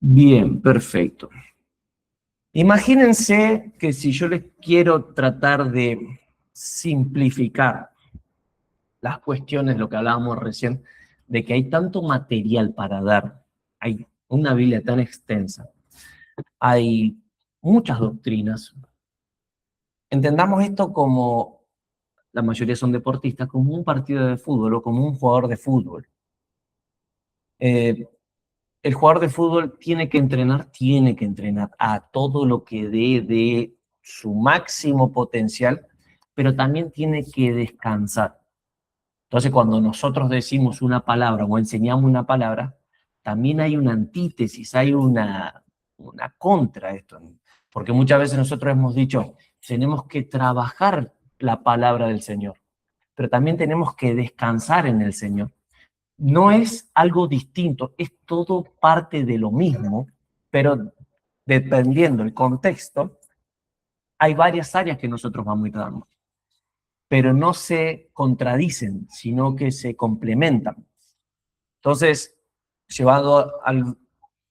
Bien, perfecto. Imagínense que si yo les quiero tratar de simplificar las cuestiones, lo que hablábamos recién, de que hay tanto material para dar, hay una Biblia tan extensa, hay muchas doctrinas. Entendamos esto como, la mayoría son deportistas, como un partido de fútbol o como un jugador de fútbol. Eh, el jugador de fútbol tiene que entrenar a todo lo que dé de su máximo potencial, pero también tiene que descansar. Entonces, cuando nosotros decimos una palabra o enseñamos una palabra, también hay una antítesis, hay una contra de esto. Porque muchas veces nosotros hemos dicho, tenemos que trabajar la palabra del Señor, pero también tenemos que descansar en el Señor. No es algo distinto, es todo parte de lo mismo, pero dependiendo del contexto, hay varias áreas que nosotros vamos dando, pero no se contradicen, sino que se complementan. Entonces, llevado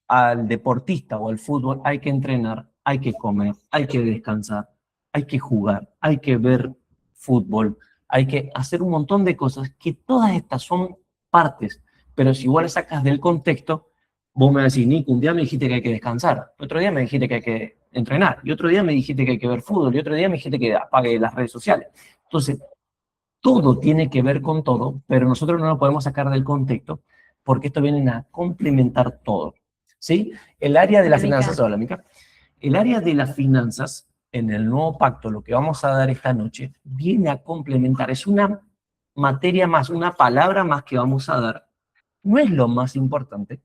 al deportista o al fútbol, hay que entrenar, hay que comer, hay que descansar, hay que jugar, hay que ver fútbol, hay que hacer un montón de cosas que todas estas son partes, pero si igual las sacas del contexto, vos me decís, Nico, un día me dijiste que hay que descansar, otro día me dijiste que hay que entrenar, y otro día me dijiste que hay que ver fútbol, y otro día me dijiste que apague las redes sociales. Entonces, todo tiene que ver con todo, pero nosotros no lo podemos sacar del contexto porque esto viene a complementar todo. ¿Sí? El área de las finanzas, hola, Mica. El área de las finanzas, en el nuevo pacto, lo que vamos a dar esta noche, viene a complementar. Es una materia más, una palabra más que vamos a dar. No es lo más importante.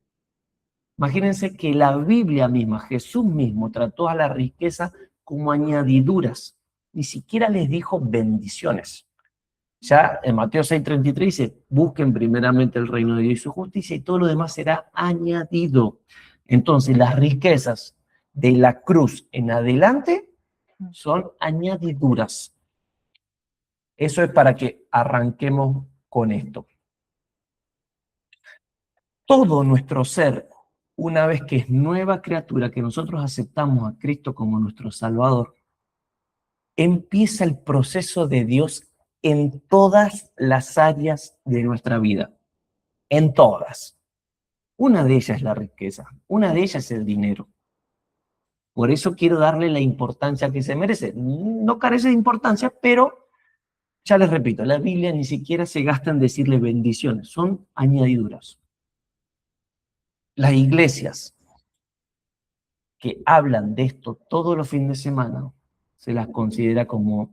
Imagínense que la Biblia misma, Jesús mismo, trató a la riqueza como añadiduras. Ni siquiera les dijo bendiciones. Ya en Mateo 6:33 dice, busquen primeramente el reino de Dios y su justicia y todo lo demás será añadido. Entonces las riquezas de la cruz en adelante son añadiduras. Eso es para que arranquemos con esto. Todo nuestro ser, una vez que es nueva criatura, que nosotros aceptamos a Cristo como nuestro Salvador, empieza el proceso de Dios en todas las áreas de nuestra vida. En todas. Una de ellas es la riqueza, una de ellas es el dinero. Por eso quiero darle la importancia que se merece. No carece de importancia, pero ya les repito, la Biblia ni siquiera se gasta en decirle bendiciones, son añadiduras. Las iglesias que hablan de esto todos los fines de semana se las considera como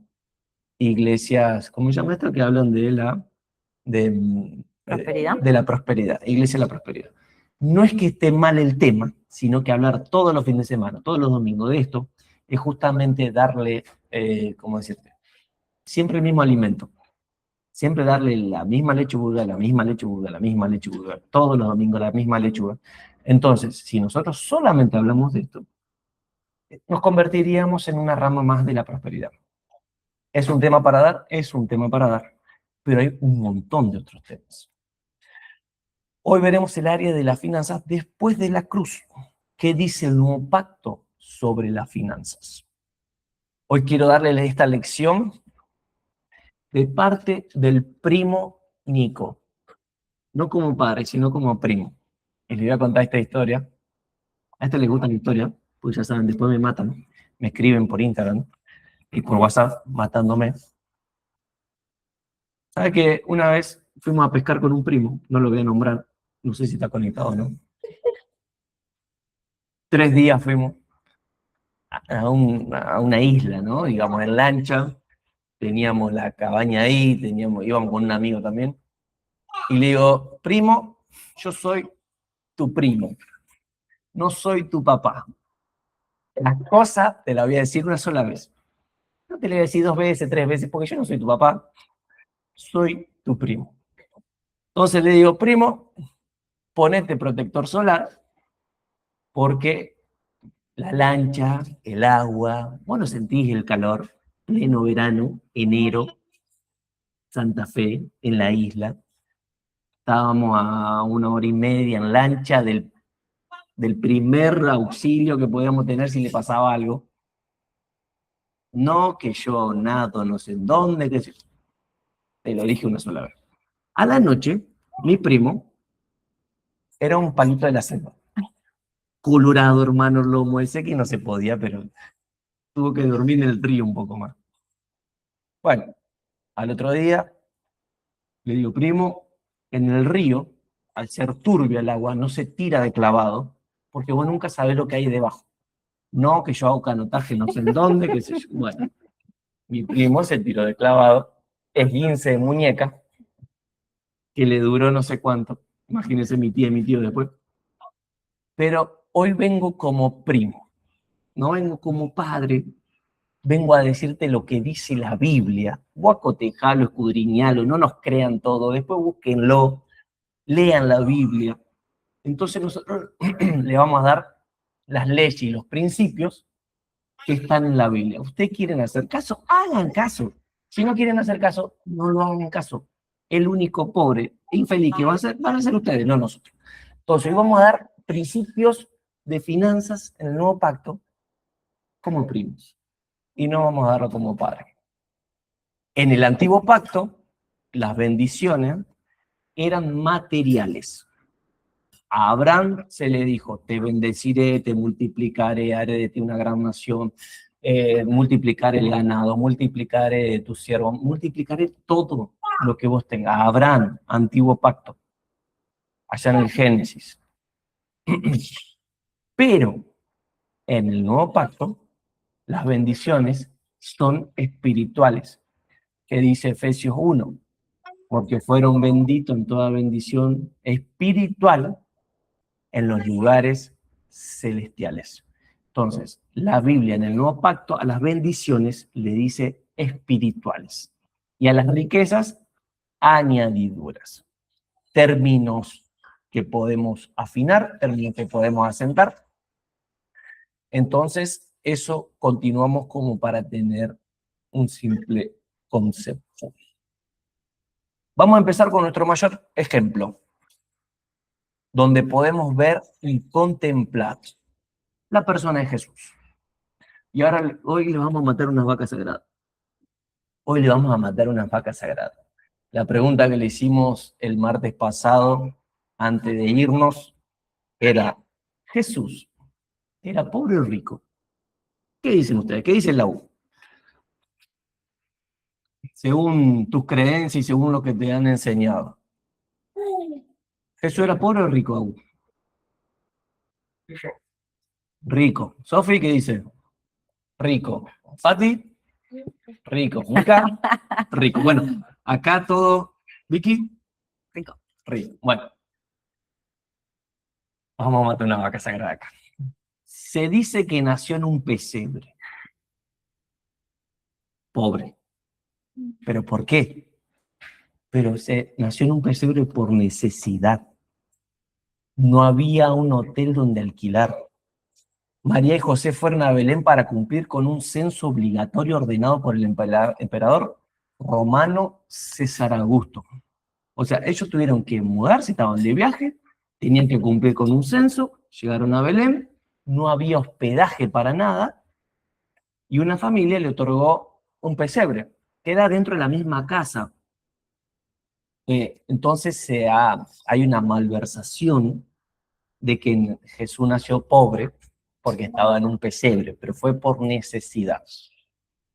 iglesias, ¿cómo se llama esto? Que hablan de ¿Prosperidad? de la prosperidad, iglesia de la prosperidad. No es que esté mal el tema, sino que hablar todos los fines de semana, todos los domingos de esto, es justamente darle, ¿cómo decirte? Siempre el mismo alimento. Siempre darle la misma lechuga, la misma lechuga, la misma lechuga, todos los domingos la misma lechuga. Entonces, si nosotros solamente hablamos de esto, nos convertiríamos en una rama más de la prosperidad. ¿Es un tema para dar? Es un tema para dar, pero hay un montón de otros temas. Hoy veremos el área de las finanzas después de la cruz. ¿Qué dice el nuevo pacto sobre las finanzas? Hoy quiero darles esta lección de parte del primo Nico. No como padre, sino como primo. Y les voy a contar esta historia. A este les gusta la historia, pues ya saben, después me matan. Me escriben por Instagram y por WhatsApp matándome. ¿Sabe que una vez fuimos a pescar con un primo? No lo voy a nombrar. No sé si está conectado o no. 3 días fuimos a una isla, ¿no? Digamos, en lancha, teníamos la cabaña ahí, íbamos con un amigo también, y le digo, primo, yo soy tu primo, no soy tu papá. Las cosas te las voy a decir una sola vez. No te las voy a decir 2 veces, 3 veces, porque yo no soy tu papá, soy tu primo. Entonces le digo, primo, ponete protector solar, porque la lancha, el agua, vos no sentís el calor, pleno verano, enero, Santa Fe, en la isla. Estábamos a 1 hora y media en lancha del del primer auxilio que podíamos tener si le pasaba algo. No que yo nado no sé en dónde, que sé. Te lo dije una sola vez. A la noche, mi primo era un palito de la selva. Colorado, hermano, lomo ese que no se podía, pero tuvo que dormir en el río un poco más. Bueno, al otro día le digo, primo, en el río, al ser turbio el agua, no se tira de clavado, porque vos nunca sabés lo que hay debajo. No, que yo hago canotaje no sé en dónde, qué sé yo. Bueno, mi primo se tiró de clavado, esguince de muñeca, que le duró no sé cuánto. Imagínense mi tía y mi tío después. Pero hoy vengo como primo, no vengo como padre, vengo a decirte lo que dice la Biblia. Vos a cotejarlo, escudriñalo, no nos crean todo, después búsquenlo, lean la Biblia. Entonces nosotros le vamos a dar las leyes y los principios que están en la Biblia. ¿Ustedes quieren hacer caso? Hagan caso. Si no quieren hacer caso, no lo hagan caso. El único pobre e infeliz que van a ser ustedes, no nosotros. Entonces, hoy vamos a dar principios de finanzas en el nuevo pacto como primos. Y no vamos a darlo como padres. En el antiguo pacto, las bendiciones eran materiales. A Abraham se le dijo, te bendeciré, te multiplicaré, haré de ti una gran nación, multiplicaré el ganado, multiplicaré tus siervos, multiplicaré todo lo que vos tengas. A Abraham, antiguo pacto, allá en el Génesis. Pero en el nuevo pacto, las bendiciones son espirituales, que dice Efesios 1, porque fueron benditos en toda bendición espiritual en los lugares celestiales. Entonces, la Biblia en el Nuevo Pacto a las bendiciones le dice espirituales y a las riquezas añadiduras. Términos que podemos afinar, términos que podemos asentar. Entonces, eso continuamos como para tener un simple concepto. Vamos a empezar con nuestro mayor ejemplo, donde podemos ver y contemplar la persona de Jesús. Y ahora, hoy le vamos a matar unas vacas sagradas. Hoy le vamos a matar unas vacas sagradas. La pregunta que le hicimos el martes pasado, antes de irnos, era, ¿Jesús era pobre o rico? ¿Qué dicen ustedes? ¿Qué dice la U? Según tus creencias y según lo que te han enseñado. ¿Jesús era pobre o rico, U? Rico. Sofi, ¿qué dice? Rico. Fati, rico. Mica, rico. Bueno, acá todo. Vicky, Rico. rico. Bueno, vamos a matar una vaca sagrada acá. Se dice que nació en un pesebre. Pobre. ¿Pero por qué? Pero se nació en un pesebre por necesidad. No había un hotel donde alquilar. María y José fueron a Belén para cumplir con un censo obligatorio ordenado por el emperador romano César Augusto. O sea, ellos tuvieron que mudarse, estaban de viaje, tenían que cumplir con un censo, llegaron a Belén, no había hospedaje para nada, y una familia le otorgó un pesebre, que era dentro de la misma casa. Entonces hay una malversación de que Jesús nació pobre porque estaba en un pesebre, pero fue por necesidad.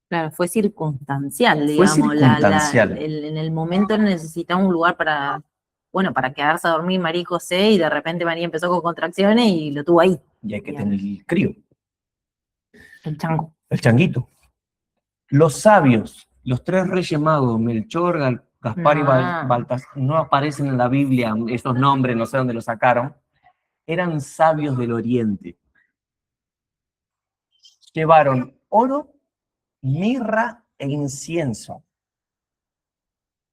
Claro, fue circunstancial, Fue digamos. circunstancial. En el momento necesitaba un lugar para, bueno, para quedarse a dormir María y José, y de repente María empezó con contracciones y lo tuvo ahí. Y hay que tener el crío, El chango. el changuito. Los sabios, los tres reyes magos, Melchor, Gaspar y Baltasar, no aparecen en la Biblia, esos nombres, no sé dónde los sacaron, eran sabios del Oriente. Llevaron oro, mirra e incienso.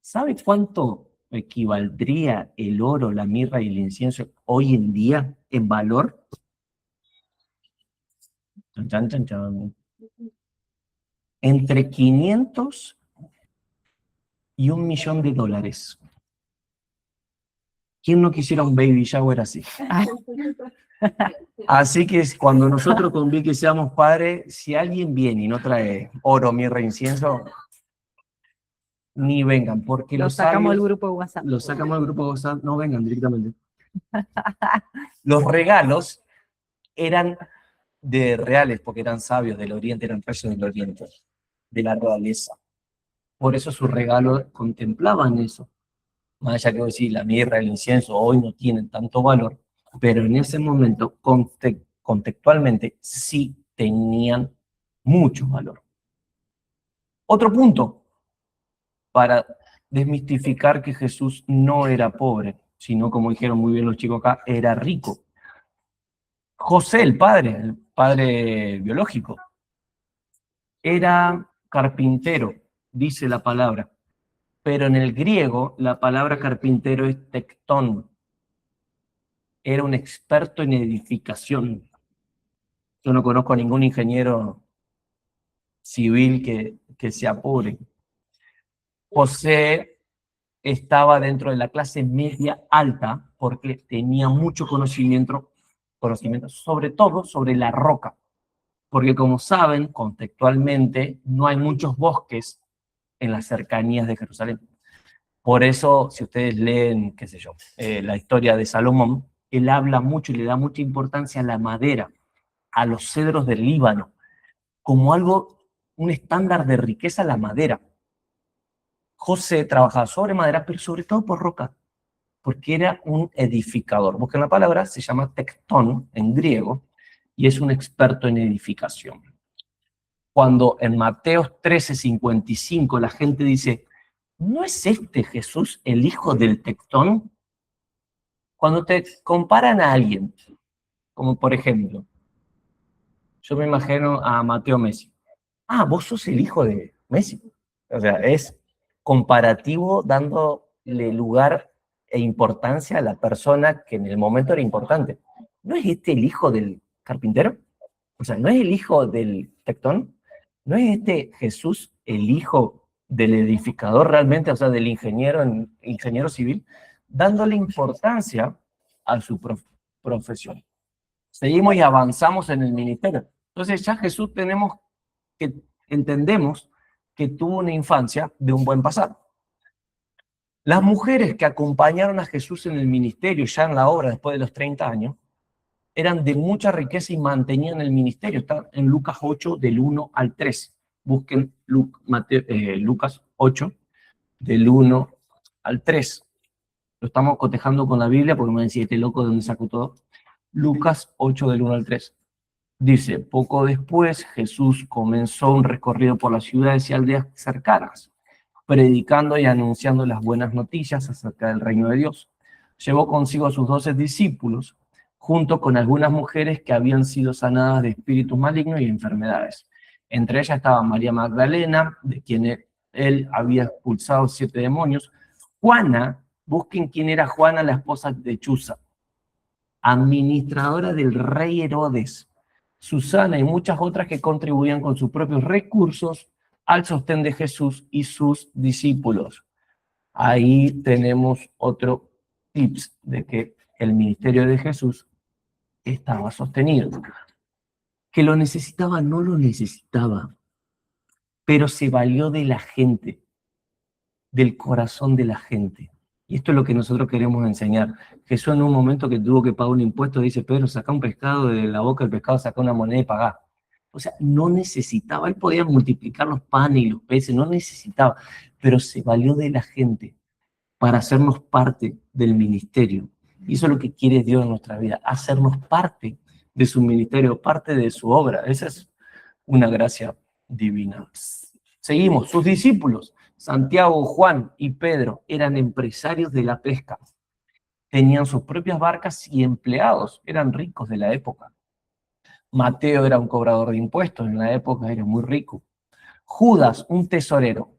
¿Sabe cuánto equivaldría el oro, la mirra y el incienso hoy en día en valor? Chan, chan, chan, chan. Entre 500 y $1 millón. ¿Quién no quisiera un baby shower así? Ah, Así que cuando nosotros con Vicky seamos padres, si alguien viene y no trae oro, mirra, incienso, ni vengan, porque lo los sacamos del sabios grupo de WhatsApp. los sacamos del grupo de WhatsApp, no vengan directamente. Los regalos eran de reales, porque eran sabios del Oriente, eran reyes del Oriente, de la realeza. Por eso sus regalos contemplaban eso. Más allá que decir, la mirra, el incienso, hoy no tienen tanto valor, pero en ese momento, contextualmente, sí tenían mucho valor. Otro punto, para desmistificar que Jesús no era pobre, sino, como dijeron muy bien los chicos acá, era rico. José, el padre biológico, era carpintero, dice la palabra, pero en el griego la palabra carpintero es tectón, era un experto en edificación. Yo no conozco a ningún ingeniero civil que sea pobre. José estaba dentro de la clase media alta porque tenía mucho conocimiento sobre todo sobre la roca. Porque como saben, contextualmente, no hay muchos bosques en las cercanías de Jerusalén. Por eso, si ustedes leen, qué sé yo, la historia de Salomón, él habla mucho y le da mucha importancia a la madera, a los cedros del Líbano, como algo, un estándar de riqueza la madera. José trabajaba sobre madera, pero sobre todo por roca, porque era un edificador. Busquen la palabra, se llama tectón en griego, y es un experto en edificación. Cuando en Mateo 13:55 la gente dice, ¿no es este Jesús el hijo del tectón? Cuando te comparan a alguien, como por ejemplo, yo me imagino a Mateo Messi. Ah, vos sos el hijo de Messi. O sea, es comparativo dándole lugar e importancia a la persona que en el momento era importante. ¿No es este el hijo del carpintero? O sea, ¿no es el hijo del tectón? ¿No es este Jesús el hijo del edificador realmente, o sea, del ingeniero civil? Dándole importancia a su profesión. Seguimos y avanzamos en el ministerio. Entonces ya Jesús entendemos que tuvo una infancia de un buen pasar. Las mujeres que acompañaron a Jesús en el ministerio, ya en la obra después de los 30 años, eran de mucha riqueza y mantenían el ministerio. Está en Lucas 8, del 1 al 3. Busquen Lucas 8, del 1 al 3. Lo estamos cotejando con la Biblia porque me decía, este loco, ¿de dónde sacó todo? Lucas 8, del 1 al 3. Dice, poco después Jesús comenzó un recorrido por las ciudades y aldeas cercanas, predicando y anunciando las buenas noticias acerca del reino de Dios. Llevó consigo a sus 12 discípulos, junto con algunas mujeres que habían sido sanadas de espíritus malignos y enfermedades. Entre ellas estaba María Magdalena, de quien él había expulsado 7 demonios. Juana, busquen quién era Juana, la esposa de Chuza, administradora del rey Herodes. Susana y muchas otras que contribuían con sus propios recursos al sostén de Jesús y sus discípulos. Ahí tenemos otro tips de que el ministerio de Jesús estaba sostenido. Que lo necesitaba, no lo necesitaba, pero se valió de la gente, del corazón de la gente. Y esto es lo que nosotros queremos enseñar. Jesús en un momento que tuvo que pagar un impuesto dice, Pedro, saca un pescado de la boca del pescado, saca una moneda y pagá. O sea, no necesitaba, él podía multiplicar los panes y los peces, no necesitaba, pero se valió de la gente para hacernos parte del ministerio. Y eso es lo que quiere Dios en nuestra vida, hacernos parte de su ministerio, parte de su obra. Esa es una gracia divina. Seguimos, sus discípulos, Santiago, Juan y Pedro, eran empresarios de la pesca. Tenían sus propias barcas y empleados, eran ricos de la época. Mateo era un cobrador de impuestos, en la época era muy rico. Judas, un tesorero.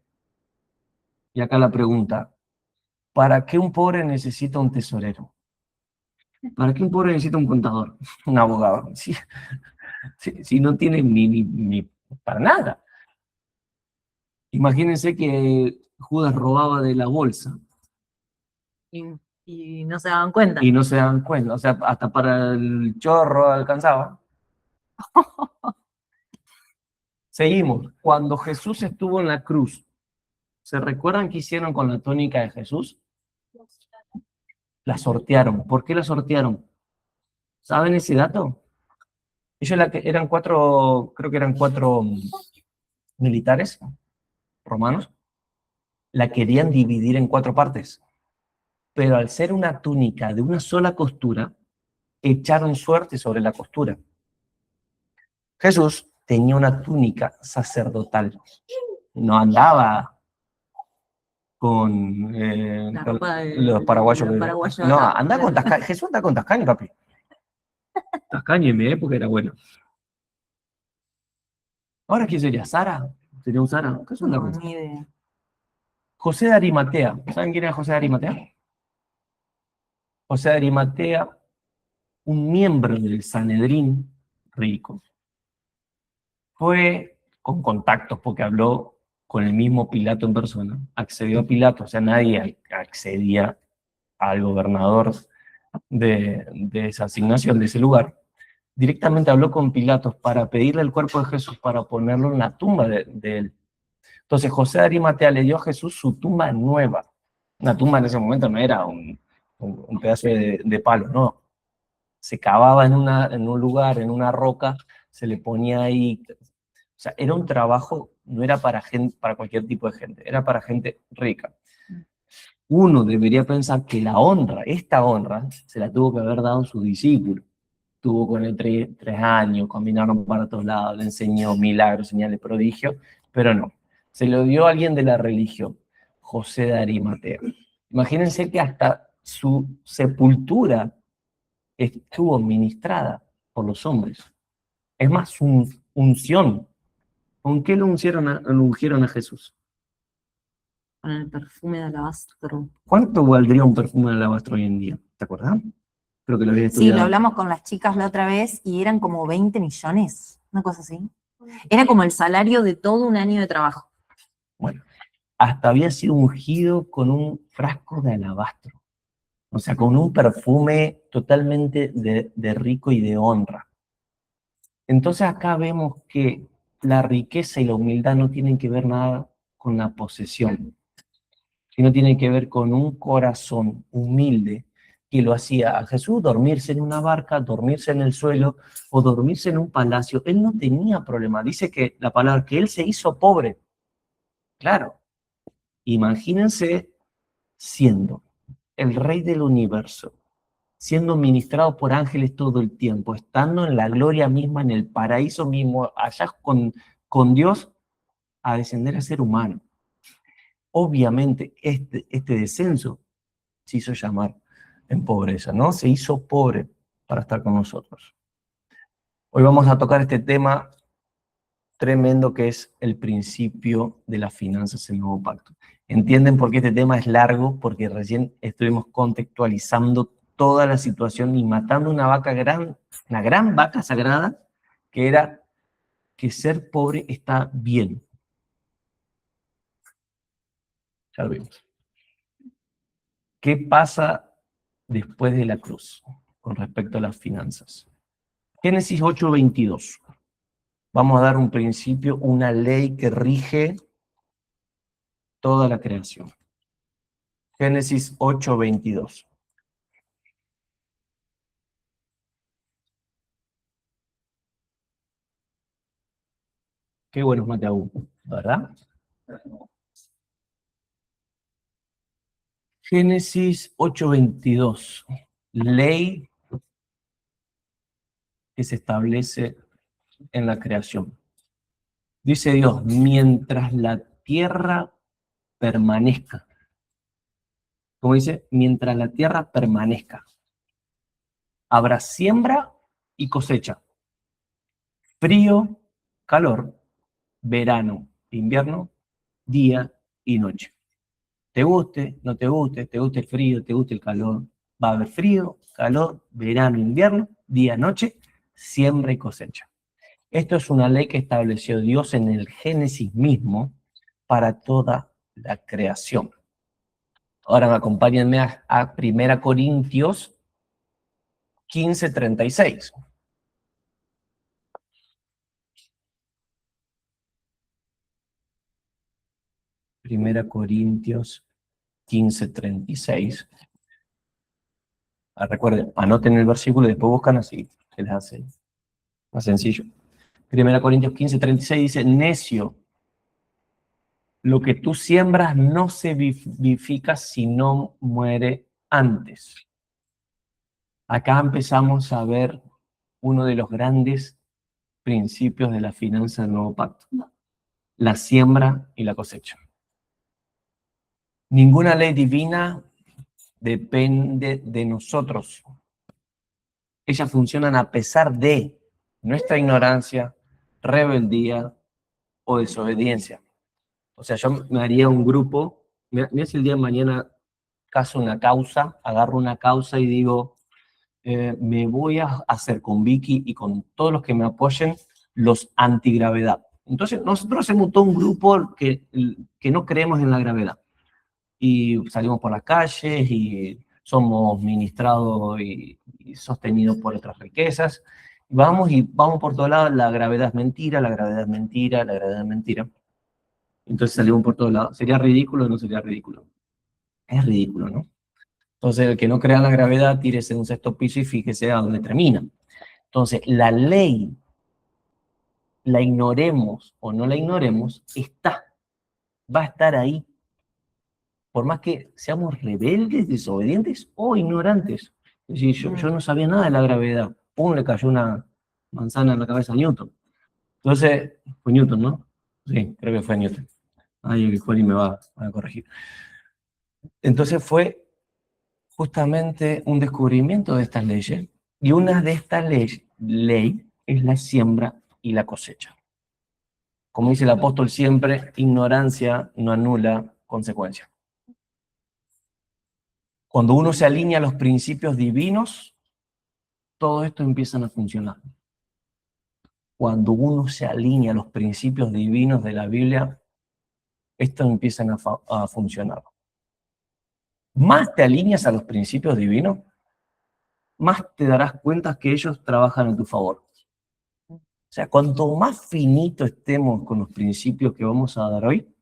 Y acá la pregunta, ¿para qué un pobre necesita un tesorero? ¿Para qué un pobre necesita un contador, un abogado? Si no tiene ni para nada. Imagínense que Judas robaba de la bolsa. Y no se daban cuenta. Y no se dan cuenta, o sea, hasta para el chorro alcanzaba. Seguimos. Cuando Jesús estuvo en la cruz, ¿se recuerdan qué hicieron con la túnica de Jesús? La sortearon. ¿Por qué la sortearon? ¿Saben ese dato? Ellos eran cuatro, creo que eran cuatro militares romanos, la querían dividir en cuatro partes, pero al ser una túnica de una sola costura, echaron suerte sobre la costura. Jesús tenía una túnica sacerdotal, no andaba con La ropa de los paraguayos. los paraguayos No, acá. anda con Tascaña. Jesús anda con Tascaña, papi. Tascaña en mi época era bueno. ¿Ahora quién sería? ¿Sara? ¿Sería un Sara? Jesús anda No, con ni idea. José de Arimatea. ¿Saben quién era José de Arimatea? José de Arimatea, un miembro del Sanedrín rico, fue con contactos porque habló con el mismo Pilato en persona, accedió a Pilato, o sea, nadie accedía al gobernador de esa asignación, de ese lugar. Directamente habló con Pilatos para pedirle el cuerpo de Jesús para ponerlo en la tumba de él. Entonces José de Arimatea le dio a Jesús su tumba nueva. Una tumba en ese momento no era un pedazo de palo, no. Se cavaba en un lugar, en una roca, se le ponía ahí. O sea, era un trabajo, no era para gente, para cualquier tipo de gente, era para gente rica. Uno debería pensar que la honra, esta honra, se la tuvo que haber dado su discípulo. Tuvo con él 3 años, caminaron para todos lados, le enseñó milagros, señales, prodigios, pero no. Se lo dio a alguien de la religión, José de Arimatea. Imagínense que hasta su sepultura estuvo ministrada por los hombres. Es más, su unción. ¿Con qué lo ungieron a Jesús? Con el perfume de alabastro. ¿Cuánto valdría un perfume de alabastro hoy en día? ¿Te acuerdas? Creo que lo había Sí, estudiado. lo hablamos con las chicas la otra vez y eran como 20 millones, una cosa así. Era como el salario de todo un año de trabajo. Bueno, hasta había sido ungido con un frasco de alabastro. O sea, con un perfume totalmente de rico y de honra. Entonces acá vemos que la riqueza y la humildad no tienen que ver nada con la posesión, sino tienen que ver con un corazón humilde que lo hacía a Jesús dormirse en una barca, dormirse en el suelo o dormirse en un palacio. Él no tenía problema. Dice que la palabra que él se hizo pobre. Claro, imagínense siendo el rey del universo, siendo ministrado por ángeles todo el tiempo, estando en la gloria misma, en el paraíso mismo, allá con Dios, a descender a ser humano. Obviamente, este descenso se hizo llamar en pobreza, ¿no? Se hizo pobre para estar con nosotros. Hoy vamos a tocar este tema tremendo que es el principio de las finanzas en el nuevo pacto. ¿Entienden por qué este tema es largo? Porque recién estuvimos contextualizando toda la situación y matando una gran vaca sagrada, que era que ser pobre está bien. Ya lo vimos. ¿Qué pasa después de la cruz con respecto a las finanzas? Génesis 8:22. Vamos a dar un principio, una ley que rige toda la creación. Génesis 8:22. Qué buenos Mateo, ¿verdad? Génesis 8:22. Ley que se establece en la creación. Dice Dios, mientras la tierra permanezca. Como dice, mientras la tierra permanezca, habrá siembra y cosecha, frío, calor, verano, invierno, día y noche. Te guste, no te guste, te guste el frío, te guste el calor, va a haber frío, calor, verano, invierno, día, noche, siembra y cosecha. Esto es una ley que estableció Dios en el Génesis mismo para toda la creación. Ahora acompáñenme a 1 Corintios 15:36. Primera Corintios 15:36. Recuerden, anoten el versículo y después buscan así, que les hace más sencillo. 1 Corintios 15:36 dice, necio, lo que tú siembras no se vivifica si no muere antes. Acá empezamos a ver uno de los grandes principios de la finanza del nuevo pacto, la siembra y la cosecha. Ninguna ley divina depende de nosotros. Ellas funcionan a pesar de nuestra ignorancia, rebeldía o desobediencia. O sea, yo me haría un grupo, mira si el día de mañana caso una causa, agarro una causa y digo, me voy a hacer con Vicky y con todos los que me apoyen los antigravedad. Entonces, nosotros hacemos todo un grupo que no creemos en la gravedad. Y salimos por las calles y somos ministrados y sostenidos por otras riquezas. Vamos por todos lados, la gravedad es mentira, la gravedad es mentira, la gravedad es mentira. Entonces salimos por todos lados. ¿Sería ridículo o no sería ridículo? Es ridículo, ¿no? Entonces, el que no crea en la gravedad, tírese en un sexto piso y fíjese a dónde termina. Entonces, la ley, la ignoremos o no la ignoremos, va a estar ahí. Por más que seamos rebeldes, desobedientes o ignorantes. Es decir, yo no sabía nada de la gravedad. ¡Pum! Le cayó una manzana en la cabeza a Newton. Entonces, fue Newton, ¿no? Sí, creo que fue Newton. Ay, el Juli me va a corregir. Entonces fue justamente un descubrimiento de estas leyes. Y una de estas ley es la siembra y la cosecha. Como dice el apóstol siempre, ignorancia no anula consecuencia. Cuando uno se alinea a los principios divinos, todo esto empieza a funcionar. Cuando uno se alinea a los principios divinos de la Biblia, estos empiezan a funcionar. Más te alineas a los principios divinos, más te darás cuenta que ellos trabajan en tu favor. O sea, cuanto más finito estemos con los principios que vamos a dar hoy,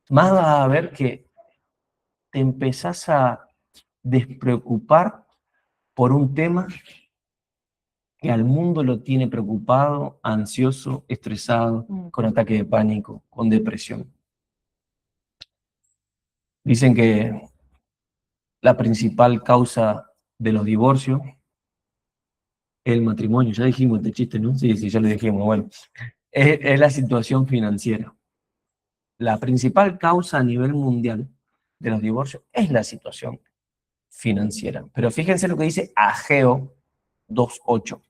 más vas a ver que te empezás a despreocupar por un tema que al mundo lo tiene preocupado, ansioso, estresado, con ataque de pánico, con depresión. Dicen que la principal causa de los divorcios es el matrimonio. Ya dijimos este chiste, ¿no? Sí, ya lo dijimos. Bueno, es la situación financiera. La principal causa a nivel mundial de los divorcios es la situación financiera. Pero fíjense lo que dice Ageo 2:8.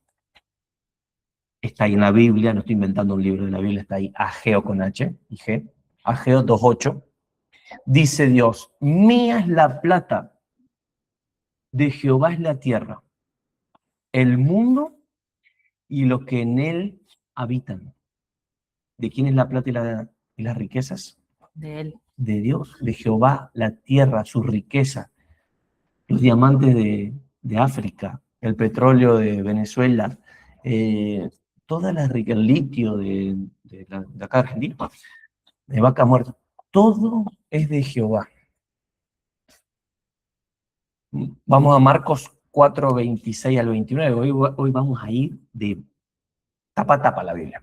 Está ahí en la Biblia, no estoy inventando un libro de la Biblia, está ahí Ageo con H y G. Ageo 2:8. Dice Dios, mía es la plata, de Jehová es la tierra, el mundo y los que en él habitan. ¿De quién es la plata y las riquezas? De él. De Dios, de Jehová, la tierra, su riqueza, los diamantes de África, el petróleo de Venezuela, toda la riqueza, el litio de acá de Argentina, de vaca muerta, todo es de Jehová. Vamos a Marcos 4:26 al 29. Hoy vamos a ir de tapa a tapa la Biblia.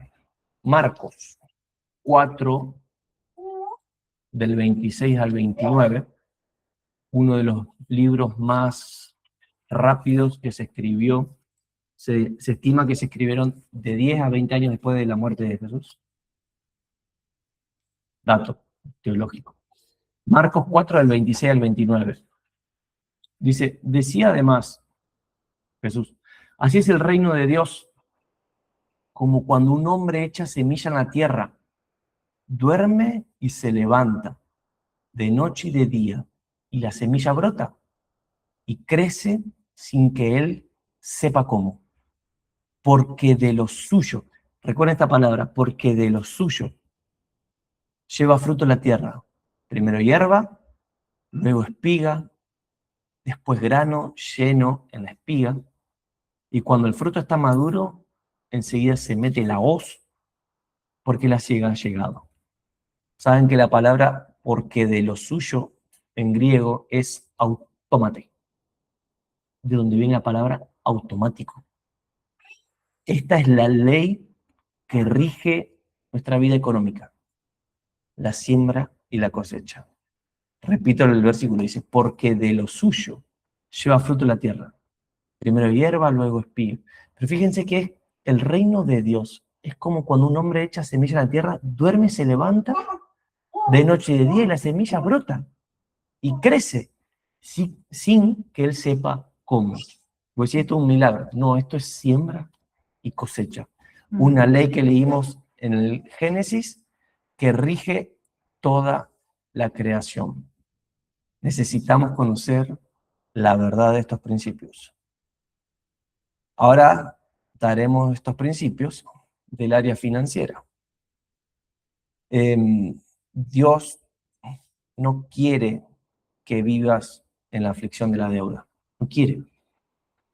Marcos 4, del 26 al 29, uno de los libros más rápidos que se escribió. Se estima que se escribieron de 10 a 20 años después de la muerte de Jesús. Dato teológico. Marcos 4, del 26 al 29. Dice, decía además Jesús, así es el reino de Dios, como cuando un hombre echa semilla en la tierra, duerme y se levanta, de noche y de día, y la semilla brota y crece sin que él sepa cómo. Porque de lo suyo, recuerda esta palabra, porque de lo suyo lleva fruto la tierra. Primero hierba, luego espiga, después grano lleno en la espiga, y cuando el fruto está maduro, enseguida se mete la hoz, porque la siega ha llegado. Saben que la palabra porque de lo suyo en griego es autómate, de donde viene la palabra automático. Esta es la ley que rige nuestra vida económica, la siembra y la cosecha. Repito el versículo, dice, porque de lo suyo lleva fruto la tierra. Primero hierba, luego espiga. Pero fíjense que el reino de Dios es como cuando un hombre echa semilla a la tierra, duerme, se levanta, de noche y de día, y la semilla brota y crece sin que él sepa cómo. Pues si esto es un milagro. No, esto es siembra y cosecha. Una ley que leímos en el Génesis que rige toda la creación. Necesitamos conocer la verdad de estos principios. Ahora daremos estos principios del área financiera. Dios no quiere que vivas en la aflicción de la deuda. No quiere.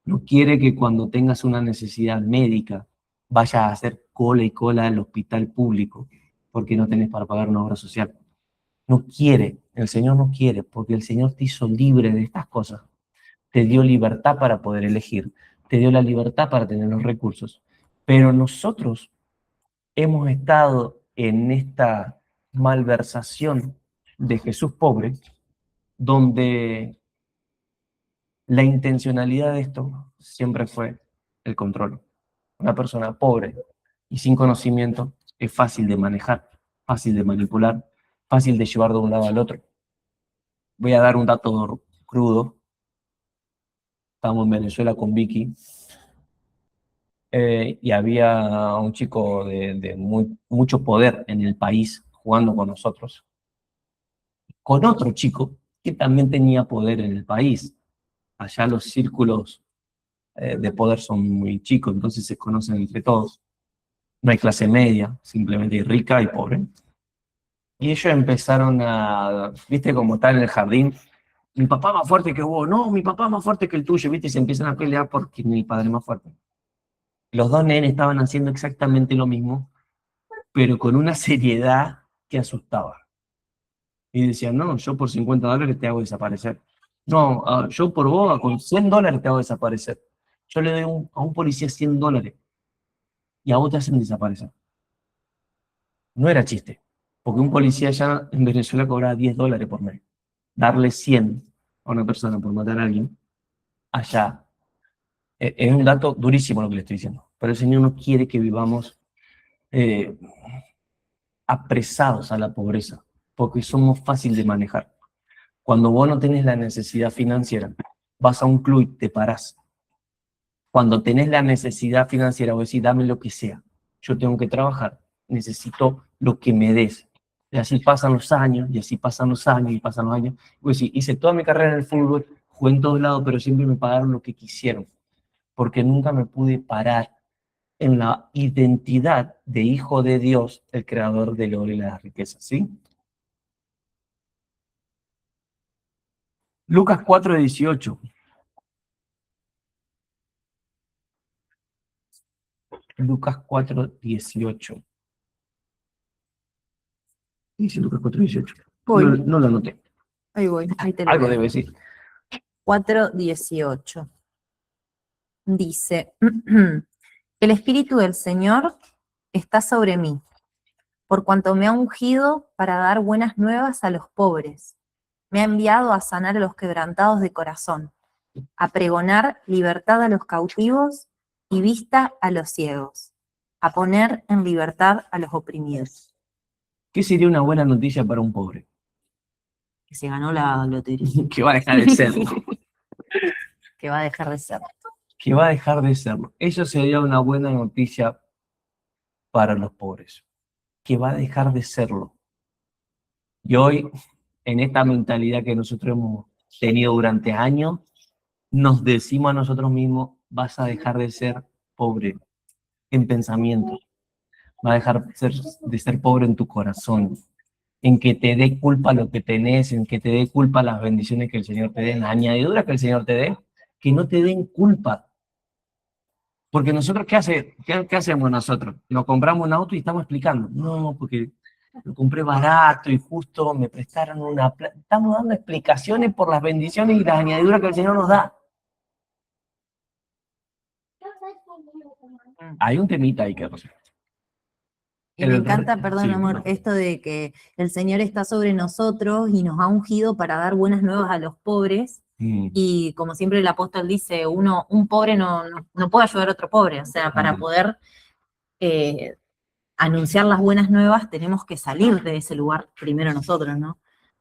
No quiere que cuando tengas una necesidad médica vayas a hacer cola y cola al hospital público porque no tenés para pagar una obra social. No quiere, el Señor no quiere, porque el Señor te hizo libre de estas cosas. Te dio libertad para poder elegir, te dio la libertad para tener los recursos. Pero nosotros hemos estado en esta malversación de Jesús pobre, donde la intencionalidad de esto siempre fue el control. Una persona pobre y sin conocimiento es fácil de manejar, fácil de manipular, fácil de llevar de un lado al otro. Voy a dar un dato crudo. Estábamos en Venezuela con Vicky y había un chico de mucho poder en el país jugando con nosotros, con otro chico que también tenía poder en el país. Allá los círculos de poder son muy chicos, entonces se conocen entre todos. No hay clase media, simplemente hay rica y pobre. Y ellos empezaron a, viste, como estar en el jardín, mi papá más fuerte que vos, no, mi papá más fuerte que el tuyo, viste, y se empiezan a pelear porque mi padre es más fuerte. Los dos nenes estaban haciendo exactamente lo mismo, pero con una seriedad que asustaba. Y decían, no, yo por $50 te hago desaparecer. No, yo por vos con $100 te hago desaparecer. Yo le doy a un policía $100 y a vos te hacen desaparecer. No era chiste, porque un policía ya en Venezuela cobraba $10 por mes. Darle 100 a una persona por matar a alguien, allá, es un dato durísimo lo que le estoy diciendo. Pero el Señor no quiere que vivamos apresados a la pobreza, porque somos fáciles de manejar. Cuando vos no tenés la necesidad financiera, vas a un club y te parás. Cuando tenés la necesidad financiera, vos decís, dame lo que sea. Yo tengo que trabajar, necesito lo que me des. Y así pasan los años, y así pasan los años, y pasan los años. Pues sí, hice toda mi carrera en el fútbol, jugué en todos lados, pero siempre me pagaron lo que quisieron, porque nunca me pude parar en la identidad de hijo de Dios, el creador del oro y las riquezas, ¿sí? Lucas 4:18. Lucas 4:18. Dice Lucas 4:18. Voy. No lo anoté. Ahí voy, ahí te lo Algo leo. debe decir. 4:18. Dice, el Espíritu del Señor está sobre mí, por cuanto me ha ungido para dar buenas nuevas a los pobres. Me ha enviado a sanar a los quebrantados de corazón, a pregonar libertad a los cautivos y vista a los ciegos, a poner en libertad a los oprimidos. ¿Qué sería una buena noticia para un pobre? Que se ganó la lotería. Que va a dejar de serlo. Que va a dejar de ser. Que va a dejar de serlo. Eso sería una buena noticia para los pobres. Que va a dejar de serlo. Y hoy, en esta mentalidad que nosotros hemos tenido durante años, nos decimos a nosotros mismos, vas a dejar de ser pobre en pensamiento. Va a dejar de ser pobre en tu corazón. en que te dé culpa lo que tenés, en que te dé culpa las bendiciones que el Señor te dé, las añadiduras que el Señor te dé, que no te den culpa. Porque nosotros, ¿qué hacemos nosotros? Nos compramos un auto y estamos explicando. No, porque lo compré barato y justo me prestaron una plata. Estamos dando explicaciones por las bendiciones y las añadiduras que el Señor nos da. Hay un temita ahí que resolver. Y me encanta, perdón, Sí, amor, no. esto de que el Señor está sobre nosotros y nos ha ungido para dar buenas nuevas a los pobres. Y como siempre el apóstol dice, un pobre no puede ayudar a otro pobre. O sea, para poder anunciar las buenas nuevas tenemos que salir de ese lugar primero nosotros, ¿no?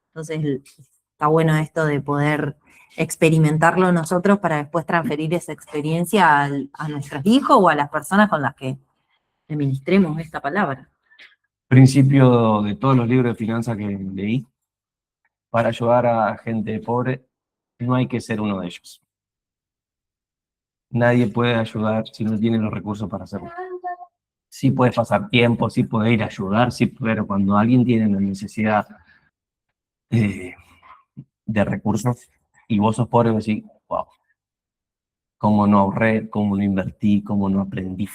Entonces está bueno esto de poder experimentarlo nosotros para después transferir esa experiencia a nuestros hijos o a las personas con las que le ministremos esta palabra. Principio de todos los libros de finanzas que leí, para ayudar a gente pobre, no hay que ser uno de ellos. Nadie puede ayudar si no tiene los recursos para hacerlo. Sí puedes pasar tiempo, sí puedes ir a ayudar, sí, pero cuando alguien tiene la necesidad de recursos y vos sos pobre, vos decís, wow, cómo no ahorré, cómo no invertí, cómo no aprendí.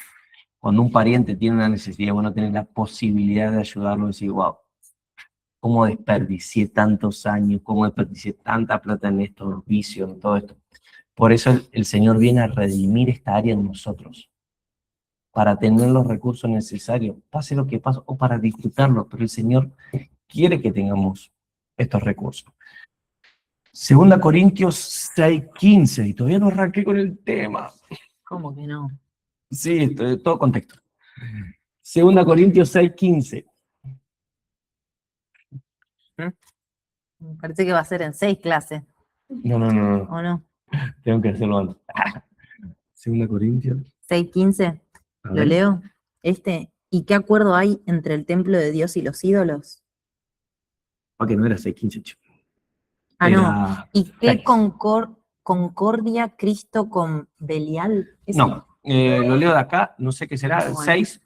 Cuando un pariente tiene una necesidad, vos no tenés la posibilidad de ayudarlo, decís, wow, cómo desperdicié tantos años, cómo desperdicié tanta plata en estos vicios, en todo esto. Por eso el Señor viene a redimir esta área en nosotros, para tener los recursos necesarios, pase lo que pase, o para disfrutarlo, pero el Señor quiere que tengamos estos recursos. 2 Corintios 6:15, y todavía no arranqué con el tema. ¿Cómo que no? Sí, todo contexto. 2 Corintios 6:15. Me parece que va a ser en 6 clases, No, ¿o no? tengo que hacerlo antes. 2 Corintios. 6:15, A ¿lo ver. leo? ¿Y qué acuerdo hay entre el templo de Dios y los ídolos? Ok, no era 6:15, chico. Ah, no. Era ¿Y qué 6. concordia Cristo con Belial? ¿Eso? No, lo leo de acá, no sé qué será, Bueno. 6,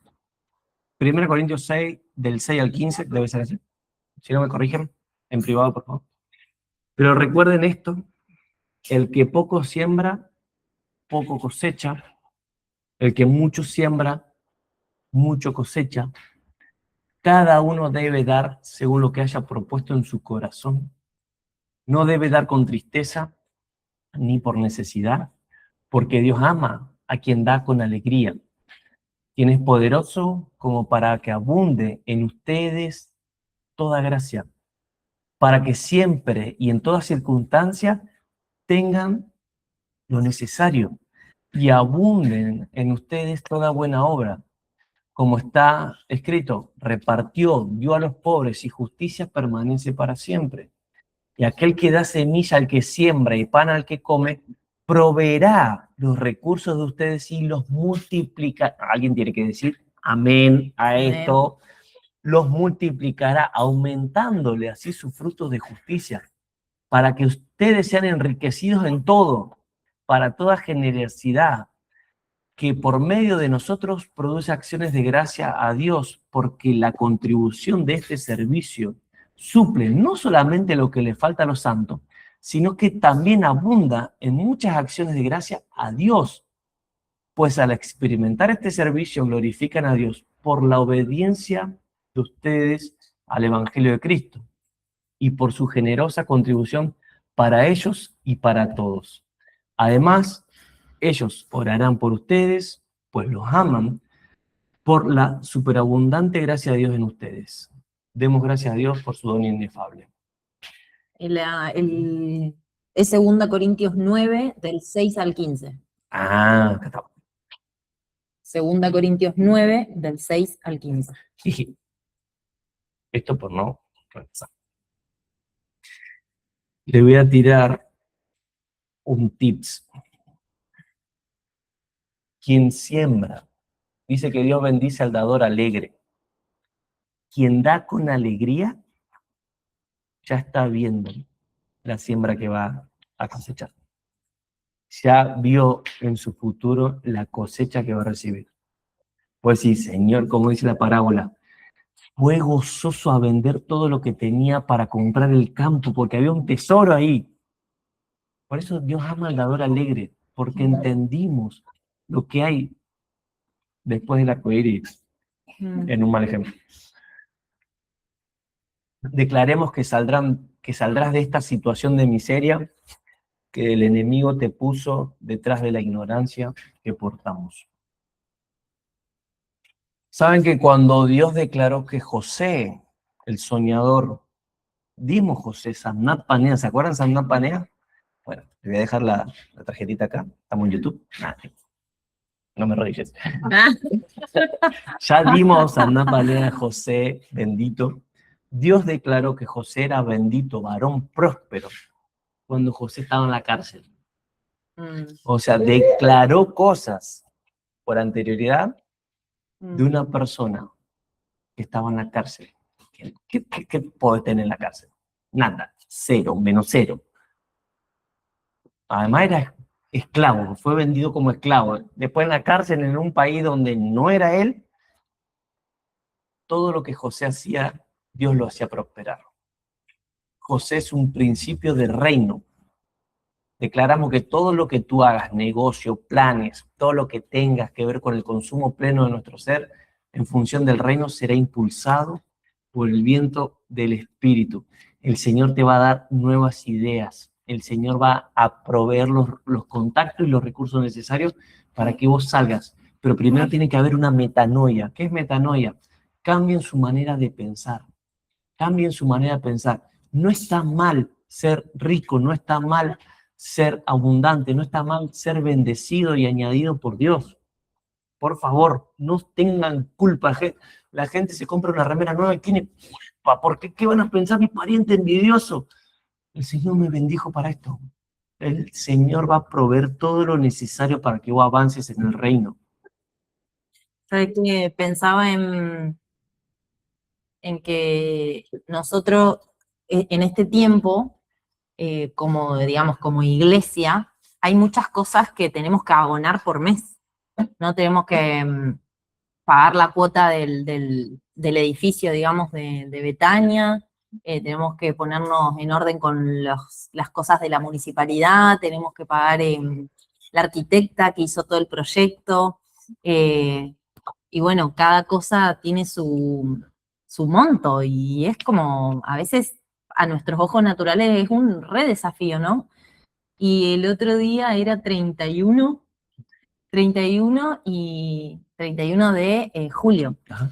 1 Corintios 6, del 6 al 15, debe ser así. Si no me corrigen, en privado, por favor. Pero recuerden esto, el que poco siembra, poco cosecha. El que mucho siembra, mucho cosecha. Cada uno debe dar según lo que haya propuesto en su corazón. No debe dar con tristeza ni por necesidad, porque Dios ama a quien da con alegría. Quien es poderoso como para que abunde en ustedes toda gracia, para que siempre y en toda circunstancia tengan lo necesario y abunden en ustedes toda buena obra. Como está escrito, repartió, dio a los pobres y justicia permanece para siempre. Y aquel que da semilla al que siembra y pan al que come, proveerá los recursos de ustedes y los multiplicará. Alguien tiene que decir amén a Amén. esto. Los multiplicará, aumentándole así sus frutos de justicia, para que ustedes sean enriquecidos en todo, para toda generosidad, que por medio de nosotros produce acciones de gracia a Dios, porque la contribución de este servicio suple no solamente lo que le falta a los santos, sino que también abunda en muchas acciones de gracia a Dios, pues al experimentar este servicio glorifican a Dios por la obediencia de ustedes al Evangelio de Cristo y por su generosa contribución para ellos y para todos. Además, ellos orarán por ustedes, pues los aman, por la superabundante gracia de Dios en ustedes. Demos gracias a Dios por su don inefable. Es 2 Corintios 9, del 6 al 15. Acá está. 2 Corintios 9, del 6 al 15. Esto por no regresar. Le voy a tirar un tips. Quien siembra, dice que Dios bendice al dador alegre. Quien da con alegría, ya está viendo la siembra que va a cosechar. Ya vio en su futuro la cosecha que va a recibir. Pues sí, Señor, como dice la parábola, fue gozoso a vender todo lo que tenía para comprar el campo, porque había un tesoro ahí. Por eso Dios ama al dador alegre, porque entendimos lo que hay después del arcoíris, en un mal ejemplo. Declaremos que saldrás de esta situación de miseria que el enemigo te puso detrás de la ignorancia que portamos. Saben que cuando Dios declaró que José, el soñador, dimos José, Samnat Panea, ¿se acuerdan Samnat Panea? Bueno, le voy a dejar la tarjetita acá, estamos en YouTube. No me rodilles. Ya dimos Samnat Panea a José, bendito. Dios declaró que José era bendito, varón próspero, cuando José estaba en la cárcel. O sea, declaró cosas por anterioridad de una persona que estaba en la cárcel. ¿Qué puede tener en la cárcel? Nada, cero, menos cero. Además era esclavo, fue vendido como esclavo. Después en la cárcel, en un país donde no era él, todo lo que José hacía, Dios lo hacía prosperar. José es un principio de reino. Declaramos que todo lo que tú hagas, negocio, planes, todo lo que tengas que ver con el consumo pleno de nuestro ser, en función del reino, será impulsado por el viento del Espíritu. El Señor te va a dar nuevas ideas. El Señor va a proveer los contactos y los recursos necesarios para que vos salgas. Pero primero tiene que haber una metanoia. ¿Qué es metanoia? Cambien su manera de pensar. Cambien su manera de pensar. No está mal ser rico, no está mal ser abundante, no está mal ser bendecido y añadido por Dios. Por favor, no tengan culpa. La gente se compra una remera nueva y tiene culpa. ¿Por qué? ¿Qué van a pensar mi pariente envidioso? El Señor me bendijo para esto. El Señor va a proveer todo lo necesario para que vos avances en el reino. ¿Sabes qué? Pensaba en que nosotros en este tiempo, como digamos, como iglesia, hay muchas cosas que tenemos que abonar por mes. No tenemos que pagar la cuota del edificio, digamos, de Betania, tenemos que ponernos en orden con las cosas de la municipalidad, tenemos que pagar la arquitecta que hizo todo el proyecto, y bueno, cada cosa tiene su monto, y es como, a veces, a nuestros ojos naturales es un re desafío, ¿no? Y el otro día era 31 de julio. Ajá.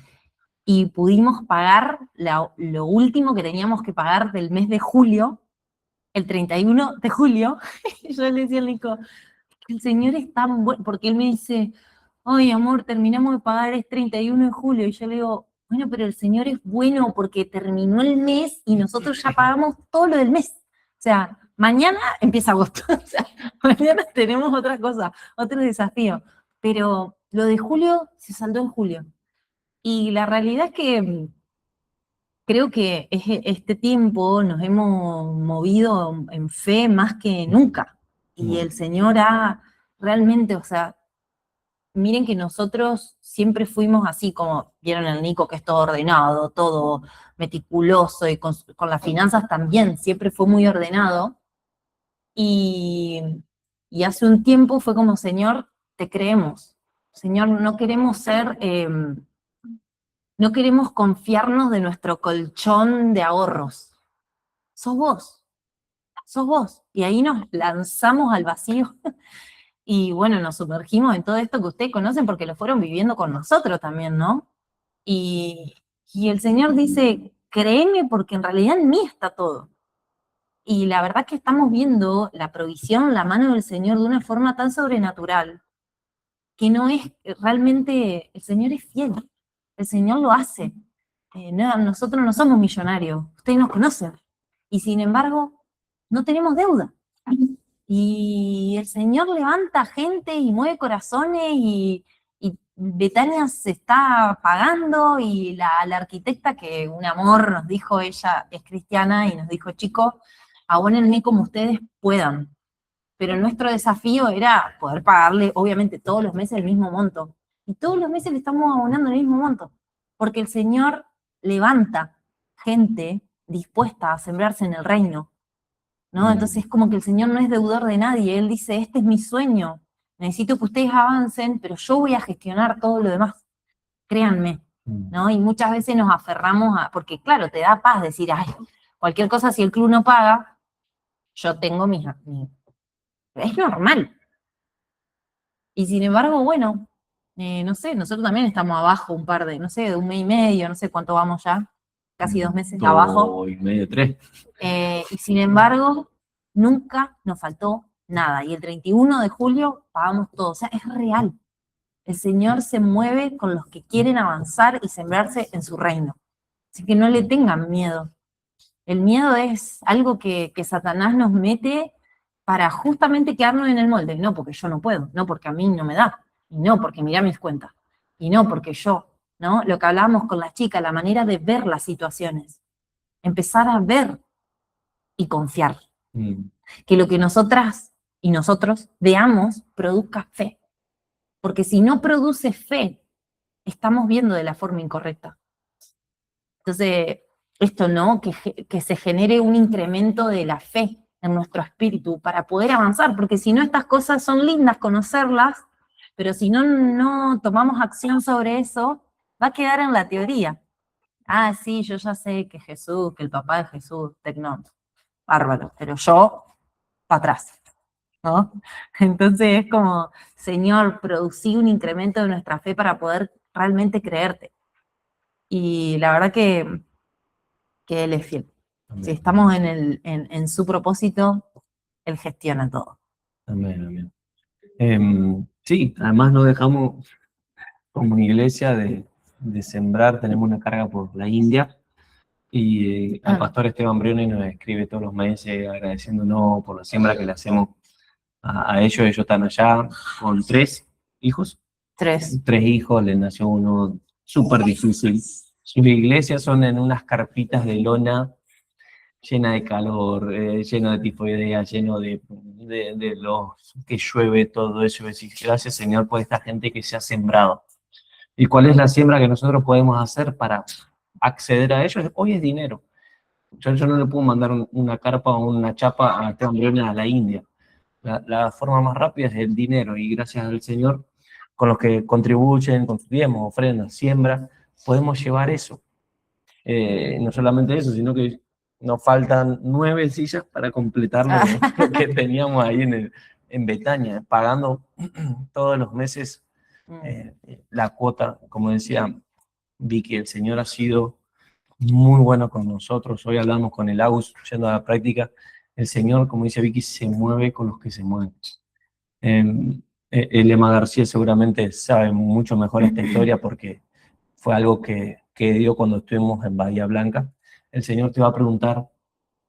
Y pudimos pagar lo último que teníamos que pagar del mes de julio, el 31 de julio. Y yo le decía al Nico, el Señor es tan bueno, porque él me dice, ay amor, terminamos de pagar, es 31 de julio. Y yo le digo, bueno, pero el Señor es bueno porque terminó el mes y nosotros ya pagamos todo lo del mes. O sea, mañana empieza agosto. O sea, mañana tenemos otra cosa, otro desafío. Pero lo de julio se saldó en julio. Y la realidad es que creo que este tiempo nos hemos movido en fe más que nunca. Y el Señor ha realmente, o sea, miren que nosotros siempre fuimos así, como vieron el Nico, que es todo ordenado, todo meticuloso, y con las finanzas también, siempre fue muy ordenado. Y hace un tiempo fue como, Señor, te creemos. Señor, no queremos ser... no queremos confiarnos de nuestro colchón de ahorros. Sos vos. Y ahí nos lanzamos al vacío y bueno, nos sumergimos en todo esto que ustedes conocen porque lo fueron viviendo con nosotros también, ¿no? Y el Señor dice, créeme porque en realidad en mí está todo. Y la verdad que estamos viendo la provisión, la mano del Señor de una forma tan sobrenatural que no es realmente, el Señor es fiel, el Señor lo hace. No, nosotros no somos millonarios, ustedes nos conocen, y sin embargo, no tenemos deuda. Y el Señor levanta gente y mueve corazones, y Betania se está pagando, y la arquitecta, que un amor, nos dijo, ella es cristiana, y nos dijo, chicos, abónenme como ustedes puedan. Pero nuestro desafío era poder pagarle, obviamente, todos los meses el mismo monto. Y todos los meses le estamos abonando el mismo monto, porque el Señor levanta gente dispuesta a sembrarse en el reino, ¿no? Entonces es como que el Señor no es deudor de nadie, Él dice, este es mi sueño, necesito que ustedes avancen, pero yo voy a gestionar todo lo demás, créanme, ¿no? Y muchas veces nos aferramos porque claro, te da paz decir, ay, cualquier cosa si el club no paga, yo tengo es normal. Y sin embargo, bueno, no sé, nosotros también estamos abajo un par de, no sé, de un mes y medio, no sé cuánto vamos ya, casi 2 meses abajo. 2 y medio, 3. Y sin embargo, nunca nos faltó nada. Y el 31 de julio pagamos todo. O sea, es real. El Señor se mueve con los que quieren avanzar y sembrarse en su reino. Así que no le tengan miedo. El miedo es algo que Satanás nos mete para justamente quedarnos en el molde. No porque yo no puedo, no porque a mí no me da, y no porque mirá mis cuentas, y no porque yo, ¿no? Lo que hablábamos con las chicas, la manera de ver las situaciones. Empezar a ver y confiar. Que lo que nosotras y nosotros veamos produzca fe. Porque si no produce fe, estamos viendo de la forma incorrecta. Entonces, esto, ¿no? Que se genere un incremento de la fe en nuestro espíritu para poder avanzar, porque si no, estas cosas son lindas conocerlas, pero si no tomamos acción sobre eso, va a quedar en la teoría. Ah, sí, yo ya sé que Jesús, que el papá de Jesús, no, bárbaro, pero yo, para atrás, ¿no? Entonces es como, Señor, producí un incremento de nuestra fe para poder realmente creerte. Y la verdad que Él es fiel. Amén. Si estamos en su propósito, Él gestiona todo. Amén, amén. Sí, además no dejamos como iglesia de sembrar, tenemos una carga por la India y el pastor Esteban Brioni nos escribe todos los meses agradeciéndonos por la siembra que le hacemos a ellos están allá con 3 hijos. 3 hijos, le nació uno súper difícil. Sus iglesias son en unas carpitas de lona llena de calor, lleno de tifoidea, lleno de los que llueve, todo eso. Y decir, gracias Señor por esta gente que se ha sembrado. ¿Y cuál es la siembra que nosotros podemos hacer para acceder a ellos? Hoy es dinero. Yo no le puedo mandar una carpa o una chapa a este hombre a la India. La forma más rápida es el dinero, y gracias al Señor, con los que contribuyen, contribuimos, ofrendas, siembra, podemos llevar eso. No solamente eso, sino que nos faltan 9 sillas para completar lo que teníamos ahí en Betania, pagando todos los meses la cuota. Como decía Vicky, el Señor ha sido muy bueno con nosotros. Hoy hablamos con el Agus, yendo a la práctica. El Señor, como dice Vicky, se mueve con los que se mueven. Elema García seguramente sabe mucho mejor esta historia porque fue algo que dio cuando estuvimos en Bahía Blanca. El Señor te va a preguntar,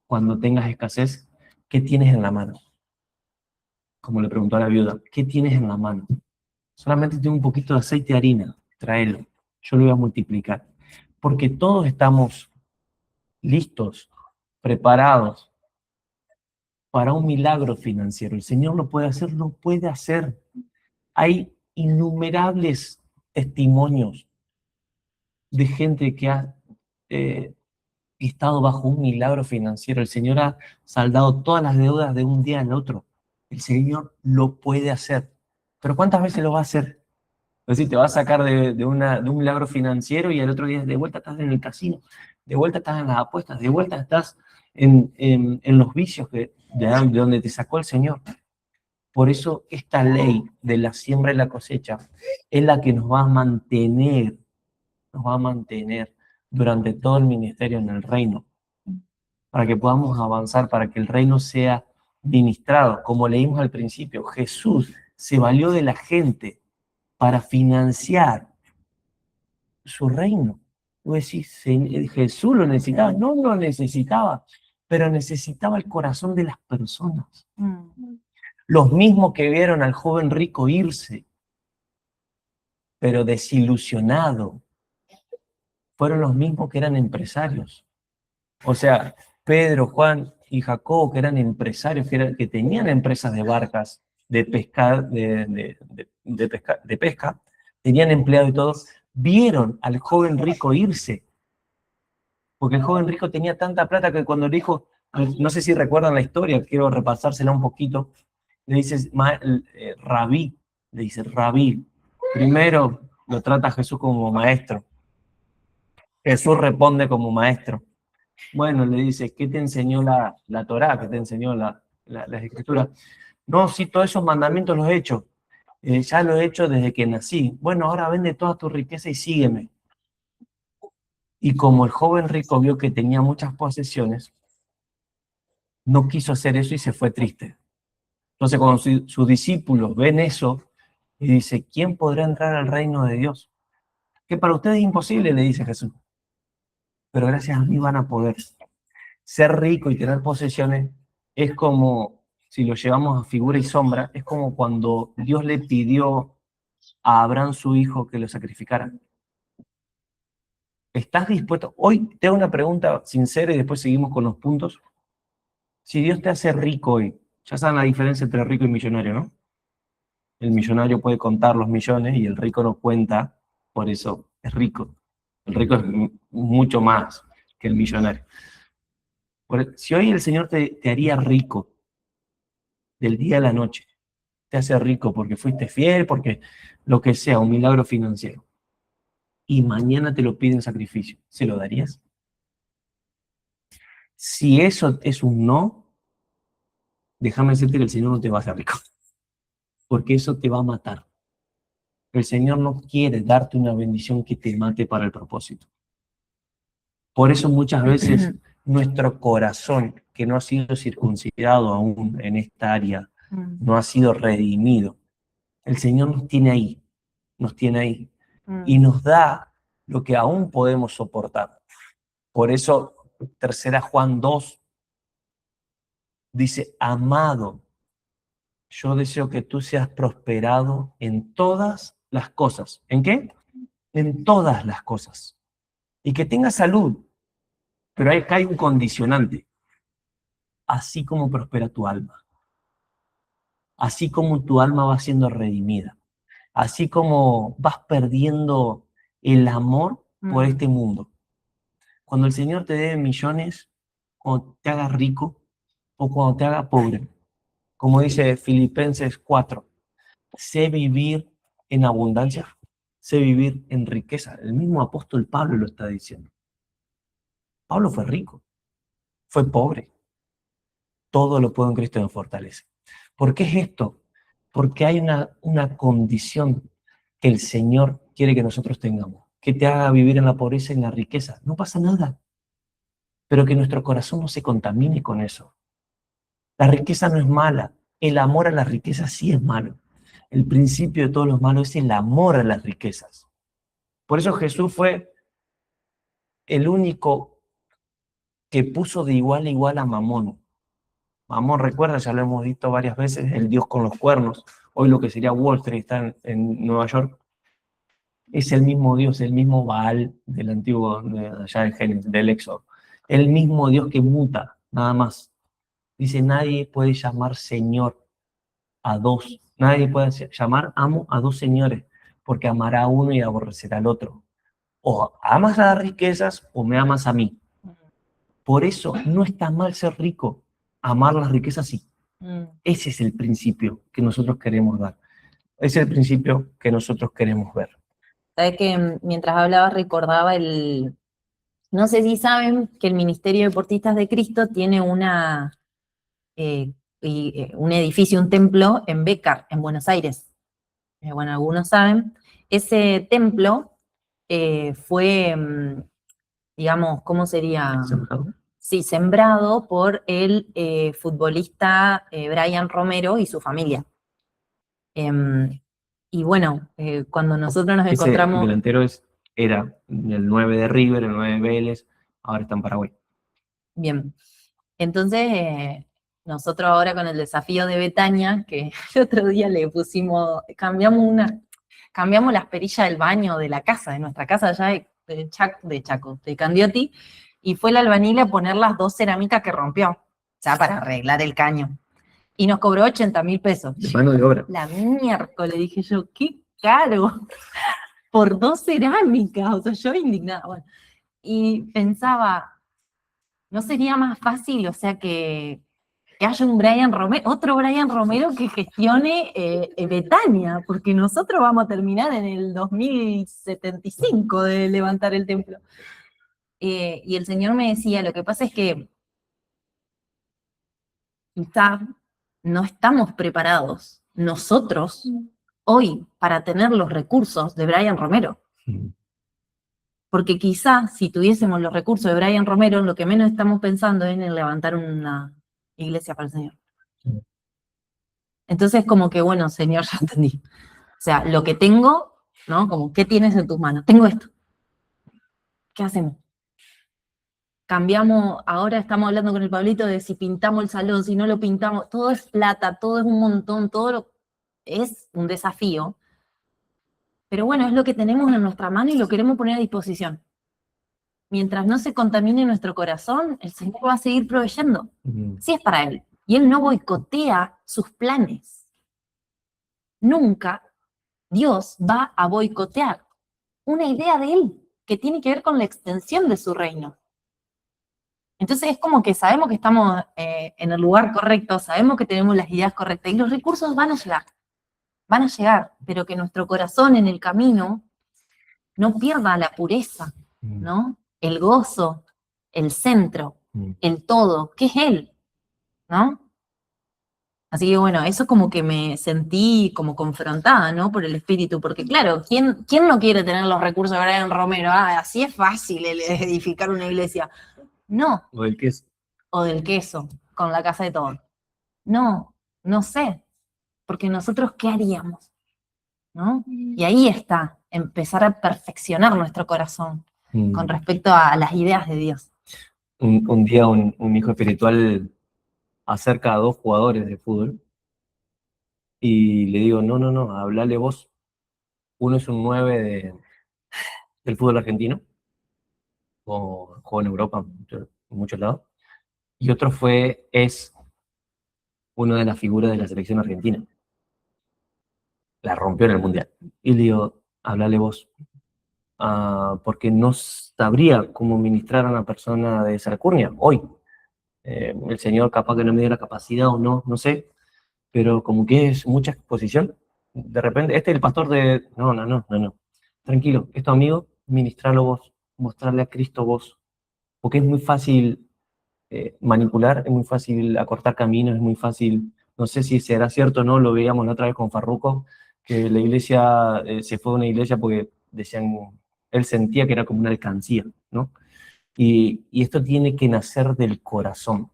cuando tengas escasez, ¿qué tienes en la mano? Como le preguntó a la viuda, ¿qué tienes en la mano? Solamente tengo un poquito de aceite de harina, tráelo, yo lo voy a multiplicar. Porque todos estamos listos, preparados para un milagro financiero. El Señor lo puede hacer, lo puede hacer. Hay innumerables testimonios de gente que ha estado bajo un milagro financiero. El Señor ha saldado todas las deudas de un día al otro. El Señor lo puede hacer. Pero ¿cuántas veces lo va a hacer? Es decir, te va a sacar de un milagro financiero y el otro día de vuelta estás en el casino, de vuelta estás en las apuestas, de vuelta estás en los vicios de donde te sacó el Señor. Por eso esta ley de la siembra y la cosecha es la que nos va a mantener durante todo el ministerio en el reino, para que podamos avanzar, para que el reino sea ministrado. Como leímos al principio, Jesús se valió de la gente para financiar su reino. Tú decís, Jesús lo necesitaba. No lo necesitaba, pero necesitaba el corazón de las personas. Los mismos que vieron al joven rico irse, pero desilusionado, fueron los mismos que eran empresarios. O sea, Pedro, Juan y Jacobo, que eran empresarios, que tenían empresas de barcas, de pesca, tenían empleados y todos, vieron al joven rico irse Porque el joven rico tenía tanta plata que cuando le dijo, no sé si recuerdan la historia, quiero repasársela un poquito, le dice, rabí, le dice, rabí. Primero lo trata a Jesús como maestro. Jesús responde como maestro. Bueno, le dice, ¿qué te enseñó la Torá? ¿Qué te enseñó la Escritura? No, sí, todos esos mandamientos los he hecho. Ya lo he hecho desde que nací. Bueno, ahora vende toda tu riqueza y sígueme. Y como el joven rico vio que tenía muchas posesiones, no quiso hacer eso y se fue triste. Entonces, cuando sus discípulos ven eso, y dice, ¿quién podrá entrar al reino de Dios? Que para ustedes es imposible, le dice Jesús. Pero gracias a mí van a poder. Ser rico y tener posesiones es como, si lo llevamos a figura y sombra, es como cuando Dios le pidió a Abraham, su hijo, que lo sacrificara. ¿Estás dispuesto? Hoy te hago una pregunta sincera y después seguimos con los puntos. Si Dios te hace rico hoy, ya saben la diferencia entre rico y millonario, ¿no? El millonario puede contar los millones y el rico no cuenta, por eso es rico. El rico es mucho más que el millonario. Si hoy el Señor te haría rico del día a la noche, te hace rico porque fuiste fiel, porque lo que sea, un milagro financiero, y mañana te lo piden sacrificio, ¿se lo darías? Si eso es un no, déjame decirte que el Señor no te va a hacer rico, porque eso te va a matar. El Señor no quiere darte una bendición que te mate para el propósito. Por eso muchas veces nuestro corazón, que no ha sido circuncidado aún en esta área, no ha sido redimido. El Señor nos tiene ahí, y nos da lo que aún podemos soportar. Por eso, 3 Juan 2 dice, amado, yo deseo que tú seas prosperado en todas las cosas. ¿En qué? En todas las cosas. Y que tengas salud. Pero acá hay un condicionante. Así como prospera tu alma. Así como tu alma va siendo redimida. Así como vas perdiendo el amor por este mundo. Cuando el Señor te dé millones, cuando te haga rico o cuando te haga pobre. Como dice Filipenses 4, sé vivir en abundancia, sé vivir en riqueza. El mismo apóstol Pablo lo está diciendo. Pablo fue rico, fue pobre. Todo lo puedo en Cristo que me fortalece. ¿Por qué es esto? Porque hay una condición que el Señor quiere que nosotros tengamos, que te haga vivir en la pobreza y en la riqueza. No pasa nada, pero que nuestro corazón no se contamine con eso. La riqueza no es mala, el amor a la riqueza sí es malo. El principio de todos los malos es el amor a las riquezas. Por eso Jesús fue el único que puso de igual a igual a Mamón. Mamón, recuerda, ya lo hemos visto varias veces, el dios con los cuernos. Hoy lo que sería Wall Street está en Nueva York. Es el mismo dios, el mismo Baal del antiguo, allá en Génesis, del Éxodo. El mismo dios que muta, nada más. Dice, nadie puede llamar Señor a dos. Nadie puede llamar amo a dos señores, porque amará a uno y aborrecerá al otro. O amas las riquezas o me amas a mí. Por eso no está mal ser rico. Amar las riquezas sí. Ese es el principio que nosotros queremos dar. Ese es el principio que nosotros queremos ver. Sabes que mientras hablabas recordaba no sé si saben que el Ministerio de Deportistas de Cristo tiene un edificio, un templo en Bécar, en Buenos Aires. Bueno, algunos saben. Ese templo fue, digamos, ¿cómo sería? ¿Sembrado? Sí, sembrado por el futbolista Brian Romero y su familia. Y bueno, cuando nosotros nos Ese encontramos... delantero era el 9 de River, el 9 de Vélez, ahora está en Paraguay. Bien, entonces nosotros ahora con el desafío de Betania, que el otro día le pusimos, cambiamos las perillas del baño de la casa, de nuestra casa allá de Candioti, y fue el albañil a poner las 2 cerámicas que rompió, o sea, para arreglar el caño. Y nos cobró 80.000 pesos. De mano de obra. La miércoles, dije yo, qué caro, por 2 cerámicas, o sea, yo indignada, bueno. y pensaba, ¿no sería más fácil, o sea, que haya un Brian Romero, otro Brian Romero que gestione Betania? Porque nosotros vamos a terminar en el 2075 de levantar el templo. Y el Señor me decía, lo que pasa es que quizá no estamos preparados nosotros hoy para tener los recursos de Brian Romero. Porque quizá si tuviésemos los recursos de Brian Romero, lo que menos estamos pensando es en levantar una iglesia para el Señor. Entonces, como que, bueno, Señor, ya entendí. O sea, lo que tengo, ¿no? Como, ¿qué tienes en tus manos? Tengo esto. ¿Qué hacemos? Cambiamos, ahora estamos hablando con el Pablito de si pintamos el salón, si no lo pintamos, todo es plata, todo es un montón, es un desafío. Pero bueno, es lo que tenemos en nuestra mano y lo queremos poner a disposición. Mientras no se contamine nuestro corazón, el Señor va a seguir proveyendo. Sí es para Él. Y Él no boicotea sus planes. Nunca Dios va a boicotear una idea de Él que tiene que ver con la extensión de su reino. Entonces es como que sabemos que estamos en el lugar correcto, sabemos que tenemos las ideas correctas y los recursos van a llegar, pero que nuestro corazón en el camino no pierda la pureza, ¿no? El gozo, el centro, el todo, que es Él, ¿no? Así que bueno, eso como que me sentí como confrontada, ¿no? Por el espíritu, porque claro, ¿quién no quiere tener los recursos de Brian Romero? Ah, así es fácil edificar una iglesia. No. O el queso. O del queso, con la casa de todo. No, no sé, porque nosotros, ¿qué haríamos? ¿No? Y ahí está, empezar a perfeccionar nuestro corazón con respecto a las ideas de Dios. Un día un hijo espiritual acerca a 2 jugadores de fútbol y le digo, no, hablale vos. Uno es un 9 del fútbol argentino, o jugó en Europa, en muchos lados, y otro es uno de las figuras de la selección argentina. La rompió en el Mundial. Y le digo, hablale vos. Porque no sabría cómo ministrar a una persona de esa alcurnia hoy. El Señor capaz que no me dio la capacidad o no sé, pero como que es mucha exposición. De repente, este es el pastor de... No. Tranquilo, es tu amigo, ministralo vos, mostrarle a Cristo vos. Porque es muy fácil manipular, es muy fácil acortar caminos, es muy fácil, no sé si será cierto o no, lo veíamos la otra vez con Farruko, que la iglesia, se fue a una iglesia porque decían, él sentía que era como una alcancía, ¿no? Y esto tiene que nacer del corazón,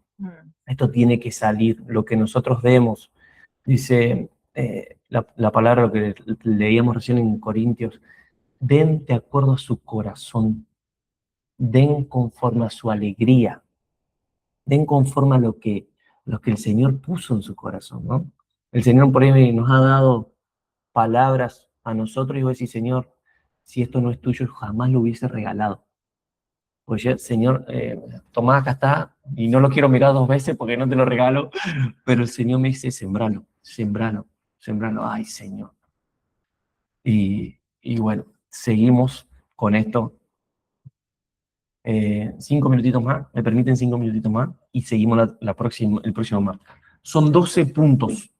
esto tiene que salir, lo que nosotros demos, dice la palabra, lo que leíamos recién en Corintios, den de acuerdo a su corazón, den conforme a su alegría, den conforme a lo que el Señor puso en su corazón, ¿no? El Señor por ahí nos ha dado palabras a nosotros y vos decís, Señor, si esto no es tuyo, jamás lo hubiese regalado. Oye, Señor, tomá, acá está, y no lo quiero mirar 2 veces porque no te lo regalo, pero el Señor me dice, sembralo, ay, Señor. Y bueno, seguimos con esto. 5 minutitos más, me permiten 5 minutitos más, y seguimos el próximo martes. Son 12 puntos,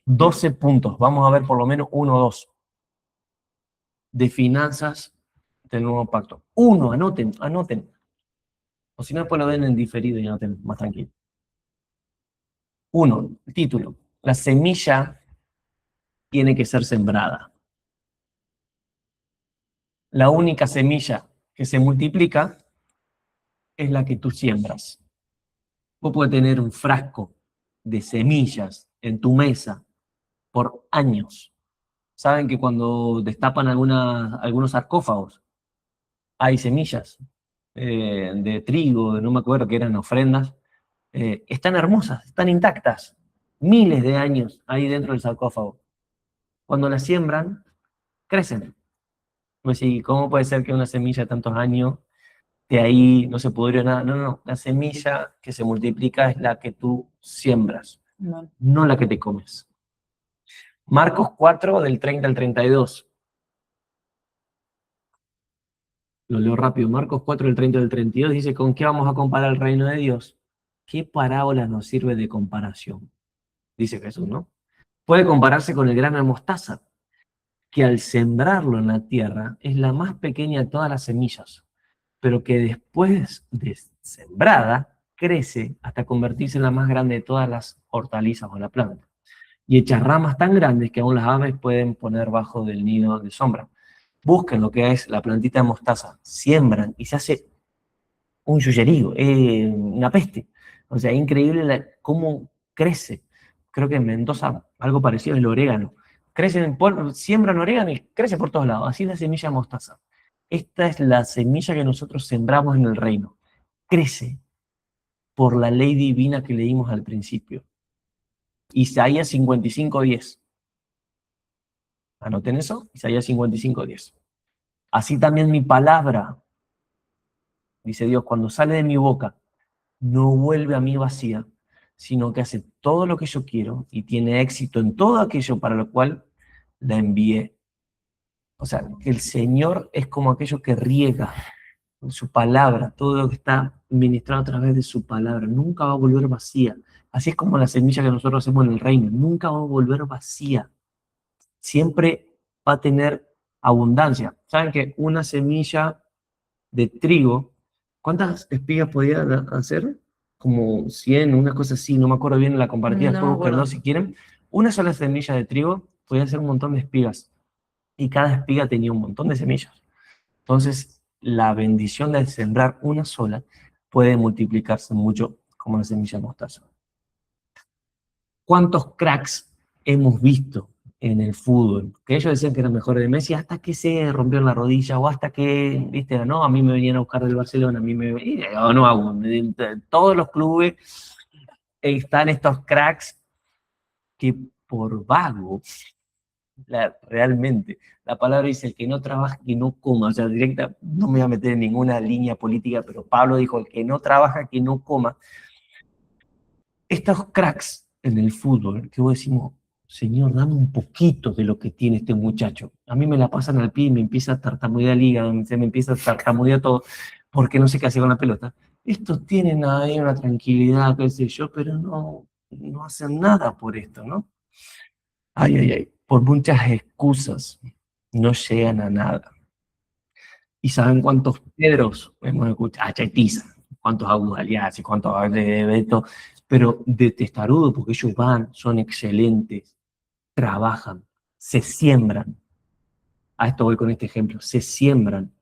12 puntos, vamos a ver por lo menos 1 o 2 de finanzas del nuevo pacto. 1, anoten, o si no después lo ven en diferido y anoten más tranquilo. 1, título, la semilla tiene que ser sembrada. La única semilla que se multiplica es la que tú siembras. Vos podés tener un frasco de semillas en tu mesa por años. Saben que cuando destapan algunos sarcófagos hay semillas de trigo, no me acuerdo, que eran ofrendas. Están hermosas, están intactas. Miles de años ahí dentro del sarcófago. Cuando las siembran, crecen. Pues sí, ¿cómo puede ser que una semilla de tantos años de ahí no se pudrió nada? No. La semilla que se multiplica es la que tú siembras, no la que te comes. Marcos 4, del 30 al 32. Lo leo rápido. Marcos 4, el 30 y el 32 dice, ¿con qué vamos a comparar el reino de Dios? ¿Qué parábola nos sirve de comparación? Dice Jesús, ¿no? Puede compararse con el grano de mostaza, que al sembrarlo en la tierra es la más pequeña de todas las semillas, pero que después de sembrada crece hasta convertirse en la más grande de todas las hortalizas o la planta, y echa ramas tan grandes que aún las aves pueden poner bajo del nido de sombra. Busquen lo que es la plantita de mostaza, siembran y se hace un yuyerío, una peste. O sea, es increíble cómo crece. Creo que en Mendoza algo parecido es el orégano. Siembran orégano y crece por todos lados. Así es la semilla de mostaza. Esta es la semilla que nosotros sembramos en el reino. Crece por la ley divina que leímos al principio. Isaías 55:10. Anoten eso, Isaías 55:10. Así también mi palabra, dice Dios, cuando sale de mi boca, no vuelve a mí vacía, sino que hace todo lo que yo quiero y tiene éxito en todo aquello para lo cual la envié. O sea, que el Señor es como aquello que riega su palabra, todo lo que está ministrado a través de su palabra, nunca va a volver vacía. Así es como la semilla que nosotros hacemos en el reino, nunca va a volver vacía. Siempre va a tener abundancia. ¿Saben que una semilla de trigo, cuántas espigas podía hacer? Como 100, una cosa así, no me acuerdo bien la comparativa, No después me búsquenlo acuerdo. si quieren. Una sola semilla de trigo podía hacer un montón de espigas, y cada espiga tenía un montón de semillas. Entonces, la bendición de sembrar una sola puede multiplicarse mucho como la semilla de mostaza. ¿Cuántos cracks hemos visto en el fútbol? Que ellos decían que eran mejores de Messi hasta que se rompió la rodilla o hasta que, viste, no, a mí me venían a buscar del Barcelona, a mí me no hago. En todos los clubes están estos cracks que por vago, realmente, la palabra dice, el que no trabaja, que no coma. O sea, directa, no me voy a meter en ninguna línea política, pero Pablo dijo, el que no trabaja, que no coma. Estos cracks en el fútbol, que vos decimos, Señor, dame un poquito de lo que tiene este muchacho. A mí me la pasan al pie y me empieza a tartamudear el hígado, se me empieza a tartamudear todo, porque no sé qué hacer con la pelota. Estos tienen ahí una tranquilidad, qué sé yo, pero no hacen nada por esto, ¿no? Ay, ay, ay. Por muchas excusas no llegan a nada. ¿Y saben cuántos Pedros hemos escuchado? Chetiza, cuántos Agudalias y cuántos de Beto, pero de testarudo, porque ellos van, son excelentes, trabajan, se siembran. A esto voy con este ejemplo, se siembran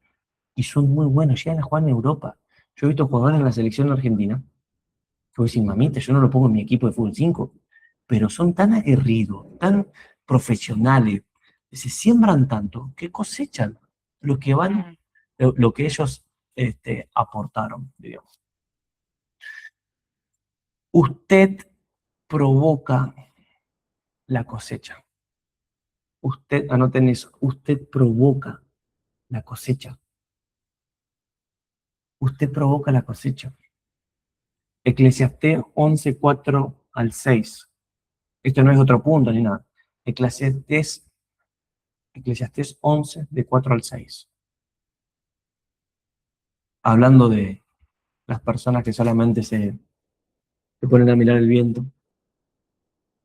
y son muy buenos, llegan a jugar en Europa. Yo he visto jugadores en la selección argentina, que voy a decir, mamita, yo no lo pongo en mi equipo de fútbol 5, pero son tan aguerridos, tan profesionales, se siembran tanto que cosechan lo que van, lo que ellos aportaron, digamos. Usted provoca la cosecha. Usted, anoten eso, usted provoca la cosecha. Usted provoca la cosecha. Eclesiastés 11, 4 al 6. Esto no es otro punto ni nada. Eclesiastés 11, de 4 al 6. Hablando de las personas que solamente se ponen a mirar el viento.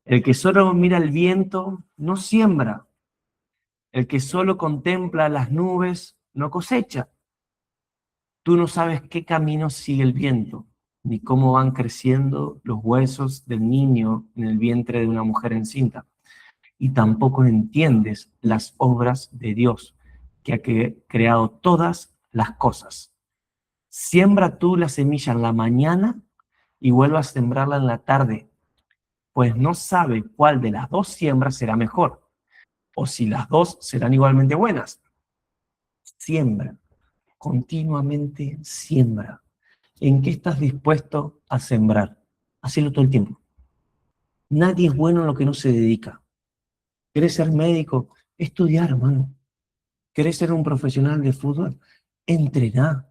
El que solo mira el viento no siembra. El que solo contempla las nubes no cosecha. Tú no sabes qué camino sigue el viento, ni cómo van creciendo los huesos del niño en el vientre de una mujer encinta. Y tampoco entiendes las obras de Dios, que ha creado todas las cosas. Siembra tú la semilla en la mañana y vuelve a sembrarla en la tarde, pues no sabe cuál de las dos siembras será mejor, o si las dos serán igualmente buenas. Siembra, continuamente siembra. ¿En qué estás dispuesto a sembrar? Hacelo todo el tiempo. Nadie es bueno en lo que no se dedica. ¿Querés ser médico? Estudiar, hermano. ¿Querés ser un profesional de fútbol? Entrená.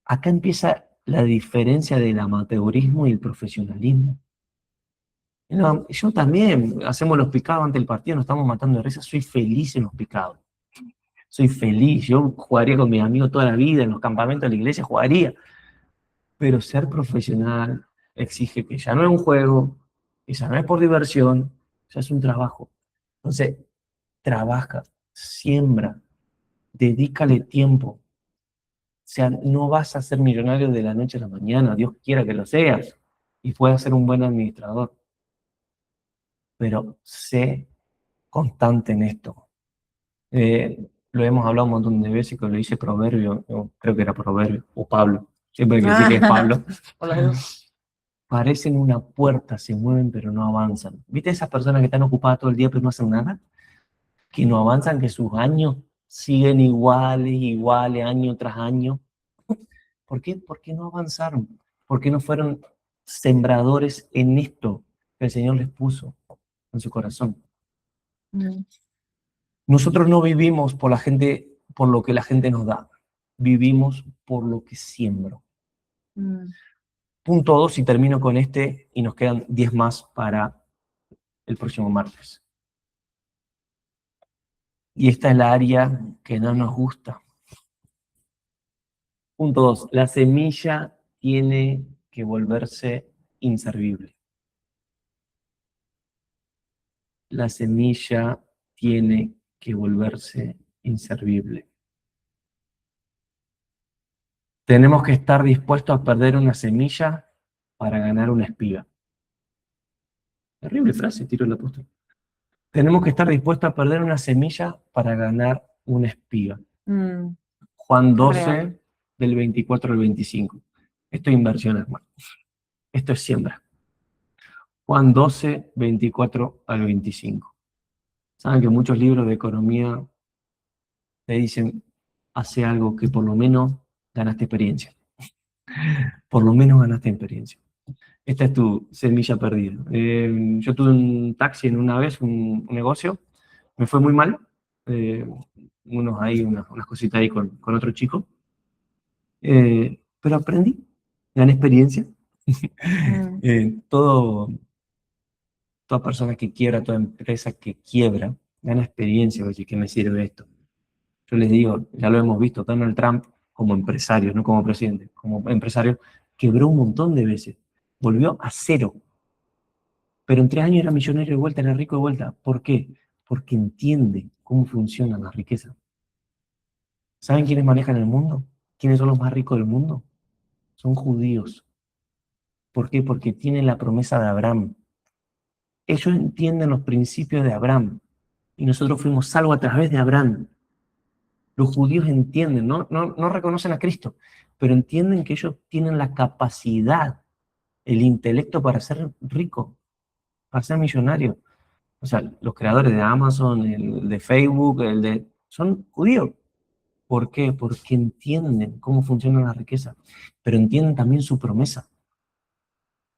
Acá empieza la diferencia del amateurismo y el profesionalismo. No, yo también, hacemos los picados ante el partido, nos estamos matando de risa, soy feliz en los picados. soy feliz, yo jugaría con mis amigos toda la vida, en los campamentos de la iglesia jugaría, pero ser profesional exige que ya no es un juego, que ya no es por diversión, ya es un trabajo. Entonces, trabaja, siembra, dedícale tiempo. O sea, no vas a ser millonario de la noche a la mañana, Dios quiera que lo seas, y puedas ser un buen administrador, pero sé constante en esto. Lo hemos hablado un montón de veces, que lo dice Proverbio, creo que era Proverbio, o Pablo, siempre que dice que es Pablo. Por las dudas. Parecen una puerta, se mueven pero no avanzan. ¿Viste esas personas que están ocupadas todo el día pero no hacen nada? Que no avanzan, que sus años siguen iguales, iguales, año tras año. ¿Por qué? Porque no avanzaron. Porque no fueron sembradores en esto que el Señor les puso en su corazón. Nosotros no vivimos por la gente, por lo que la gente nos da. Vivimos por lo que siembro. Punto 2, y termino con este, y nos quedan 10 más para el próximo martes. Y esta es la área que no nos gusta. Punto 2, la semilla tiene que volverse inservible. La semilla tiene que volverse inservible. Tenemos que estar dispuestos a perder una semilla para ganar una espiga. Terrible frase, tiro el apóstol. Tenemos que estar dispuestos a perder una semilla para ganar una espiga. Juan 12, Real. del 24 al 25. Esto es inversión, hermano. Esto es siembra. Juan 12, 24 al 25. Saben que muchos libros de economía te dicen, hace algo que por lo menos ganaste experiencia. Por lo menos ganaste experiencia. Esta es tu semilla perdida. Yo tuve un taxi en una vez, un negocio, me fue muy mal. Unas cositas ahí con otro chico. Pero aprendí, gané experiencia. Toda persona que quiebra, toda empresa que quiebra, gana experiencia. Oye, ¿qué me sirve esto? Yo les digo, ya lo hemos visto, Donald Trump como empresario, no como presidente, como empresario, quebró un montón de veces, volvió a cero, pero en 3 años era millonario de vuelta, era rico de vuelta. ¿Por qué? Porque entiende cómo funciona la riqueza. ¿Saben quiénes manejan el mundo? ¿Quiénes son los más ricos del mundo? Son judíos. ¿Por qué? Porque tienen la promesa de Abraham. Ellos entienden los principios de Abraham y nosotros fuimos salvos a través de Abraham. Los judíos entienden, no reconocen a Cristo, pero entienden que ellos tienen la capacidad, el intelecto para ser rico, para ser millonario. O sea, los creadores de Amazon, el de Facebook, son judíos. ¿Por qué? Porque entienden cómo funciona la riqueza, pero entienden también su promesa.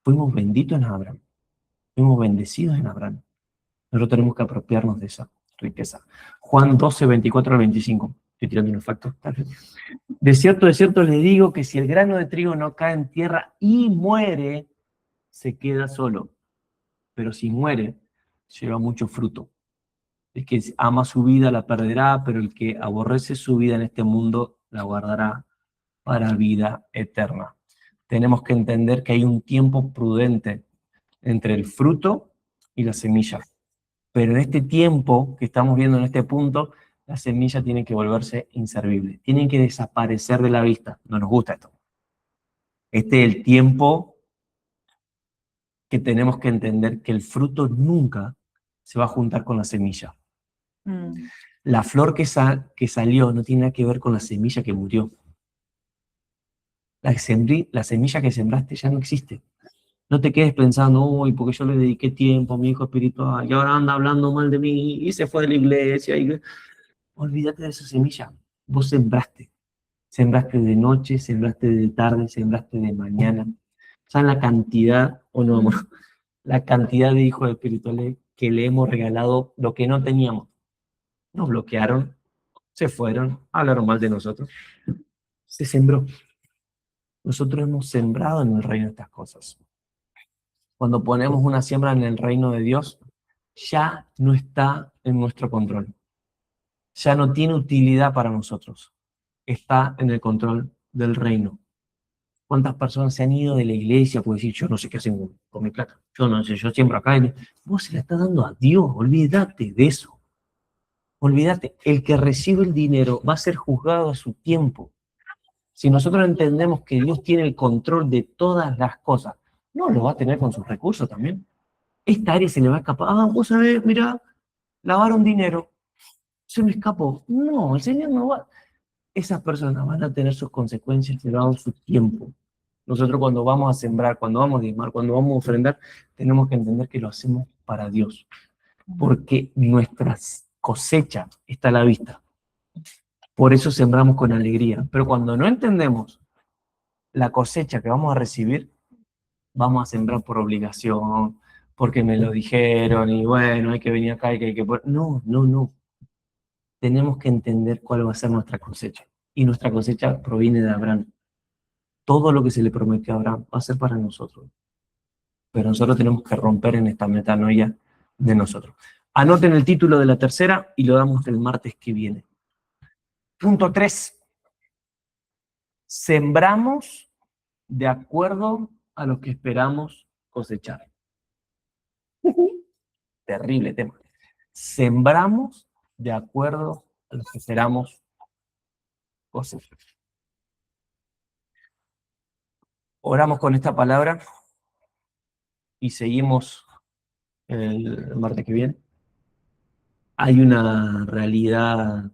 Fuimos benditos en Abraham, fuimos bendecidos en Abraham. Nosotros tenemos que apropiarnos de esa riqueza. Juan 12, 24 al 25. Estoy tirando un facto. De cierto les digo que si el grano de trigo no cae en tierra y muere, se queda solo. Pero si muere, lleva mucho fruto. El que ama su vida la perderá, pero el que aborrece su vida en este mundo la guardará para vida eterna. Tenemos que entender que hay un tiempo prudente entre el fruto y la semilla. Pero en este tiempo que estamos viendo en este punto, la semilla tiene que volverse inservible. Tienen que desaparecer de la vista. No nos gusta esto. Este es el tiempo que tenemos que entender que el fruto nunca se va a juntar con la semilla. La flor que salió no tiene nada que ver con la semilla que murió. La semilla que sembraste ya no existe. No te quedes pensando, uy, porque yo le dediqué tiempo a mi hijo espiritual y ahora anda hablando mal de mí y se fue de la iglesia. Olvídate de esa semilla. Vos sembraste. Sembraste de noche, sembraste de tarde, sembraste de mañana. ¿Saben la cantidad, o no, amor? La cantidad de hijos espirituales que le hemos regalado lo que no teníamos? Nos bloquearon, se fueron, hablaron mal de nosotros. Se sembró. Nosotros hemos sembrado en el reino estas cosas. Cuando ponemos una siembra en el reino de Dios, ya no está en nuestro control. ya no tiene utilidad para nosotros. Está en el control del reino. ¿Cuántas personas se han ido de la iglesia por decir, yo no sé qué hacen con mi plata? Yo no sé, yo siempre acá. Vos se la estás dando a Dios, olvídate de eso. Olvídate, el que recibe el dinero va a ser juzgado a su tiempo. Si nosotros entendemos que Dios tiene el control de todas las cosas, no lo va a tener con sus recursos también. Esta área se le va a escapar. Ah, vos sabés, mirá, lavaron dinero, se me escapó. No, el Señor no va. Esas personas van a tener sus consecuencias llevado su tiempo. Nosotros cuando vamos a sembrar, cuando vamos a diezmar, cuando vamos a ofrendar, tenemos que entender que lo hacemos para Dios. Porque nuestra cosecha está a la vista. Por eso sembramos con alegría. Pero cuando no entendemos la cosecha que vamos a recibir, vamos a sembrar por obligación, porque me lo dijeron, y bueno, hay que venir acá, hay que... No, no, no. Tenemos que entender cuál va a ser nuestra cosecha. Y nuestra cosecha proviene de Abraham. Todo lo que se le prometió a Abraham va a ser para nosotros. Pero nosotros tenemos que romper en esta metanoia de nosotros. Anoten el título de la tercera y lo damos el martes que viene. Punto 3. Sembramos de acuerdo a lo que esperamos cosechar. Terrible tema. Sembramos de acuerdo a lo que esperamos cosechar. Oramos con esta palabra y seguimos el martes que viene. Hay una realidad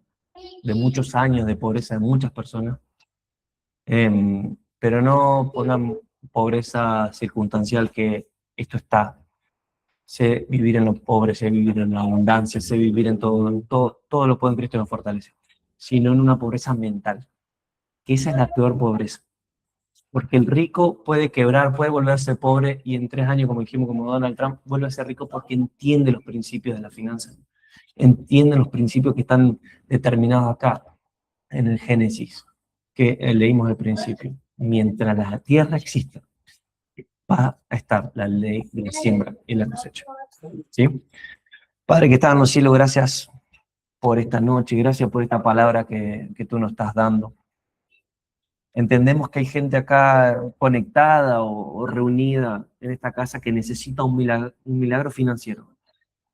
de muchos años de pobreza de muchas personas, pero no pongan pobreza circunstancial, que esto está. Sé vivir en lo pobre, sé vivir en la abundancia, sé vivir en todo lo puedo en Cristo que me fortalece, sino en una pobreza mental, que esa es la peor pobreza. Porque el rico puede quebrar, puede volverse pobre y en 3 años, como dijimos, como Donald Trump, vuelve a ser rico porque entiende los principios de la finanza, entiende los principios que están determinados acá en el Génesis, que leímos al principio. Mientras la tierra exista, va a estar la ley de la siembra y la cosecha. ¿Sí? Padre que estás en los cielos, gracias por esta noche, gracias por esta palabra que tú nos estás dando. Entendemos que hay gente acá conectada o reunida en esta casa que necesita un milagro financiero.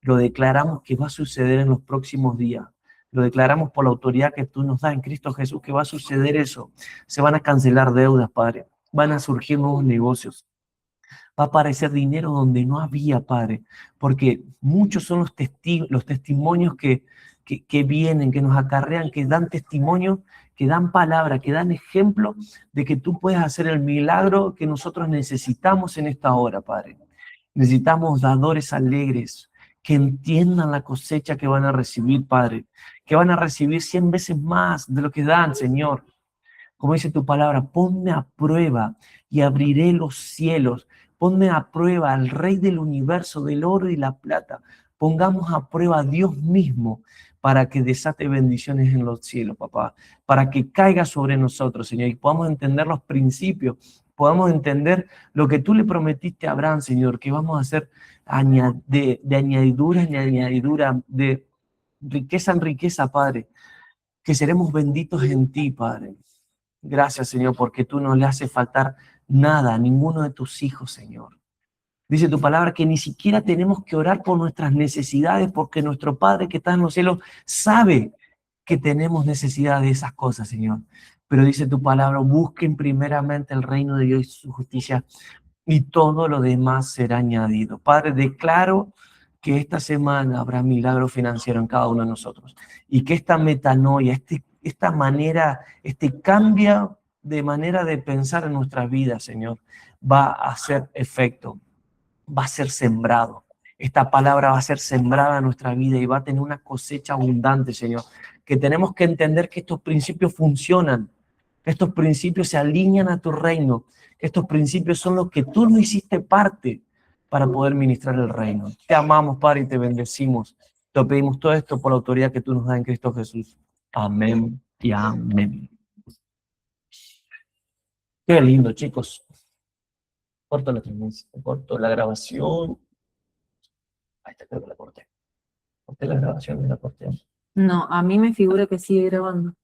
Lo declaramos que va a suceder en los próximos días. Lo declaramos por la autoridad que tú nos das en Cristo Jesús, que va a suceder eso. Se van a cancelar deudas, Padre. Van a surgir nuevos negocios. Va a aparecer dinero donde no había, Padre. Porque muchos son los testimonios que vienen, que nos acarrean, que dan testimonio, que dan palabra, que dan ejemplo de que tú puedes hacer el milagro que nosotros necesitamos en esta hora, Padre. Necesitamos dadores alegres, que entiendan la cosecha que van a recibir, Padre, que van a recibir 100 veces más de lo que dan, Señor. Como dice tu palabra, ponme a prueba y abriré los cielos. Ponme a prueba al Rey del universo, del oro y la plata. Pongamos a prueba a Dios mismo para que desate bendiciones en los cielos, papá. Para que caiga sobre nosotros, Señor, y podamos entender los principios, podamos entender lo que tú le prometiste a Abraham, Señor, que vamos a hacer de añadidura en añadidura, de riqueza en riqueza, Padre, que seremos benditos en ti, Padre. Gracias, Señor, porque tú no le hace faltar nada a ninguno de tus hijos, Señor. Dice tu palabra que ni siquiera tenemos que orar por nuestras necesidades, porque nuestro Padre que está en los cielos sabe que tenemos necesidad de esas cosas, Señor. Pero dice tu palabra, busquen primeramente el reino de Dios y su justicia, y todo lo demás será añadido. Padre, declaro que esta semana habrá milagro financiero en cada uno de nosotros, y que esta metanoia, esta manera, este cambio de manera de pensar en nuestras vidas, Señor, va a hacer efecto, va a ser sembrado. Esta palabra va a ser sembrada en nuestra vida y va a tener una cosecha abundante, Señor. Que tenemos que entender que estos principios funcionan, que estos principios se alinean a tu reino, que estos principios son los que tú no hiciste parte para poder ministrar el reino. Te amamos, Padre, y te bendecimos. Te pedimos todo esto por la autoridad que tú nos das en Cristo Jesús. Amén y amén. Qué lindo, chicos. Corto la transmisión, corto la grabación. Ahí está, creo que la corté. Corté la grabación y la corté. No, a mí me figura que sigue grabando.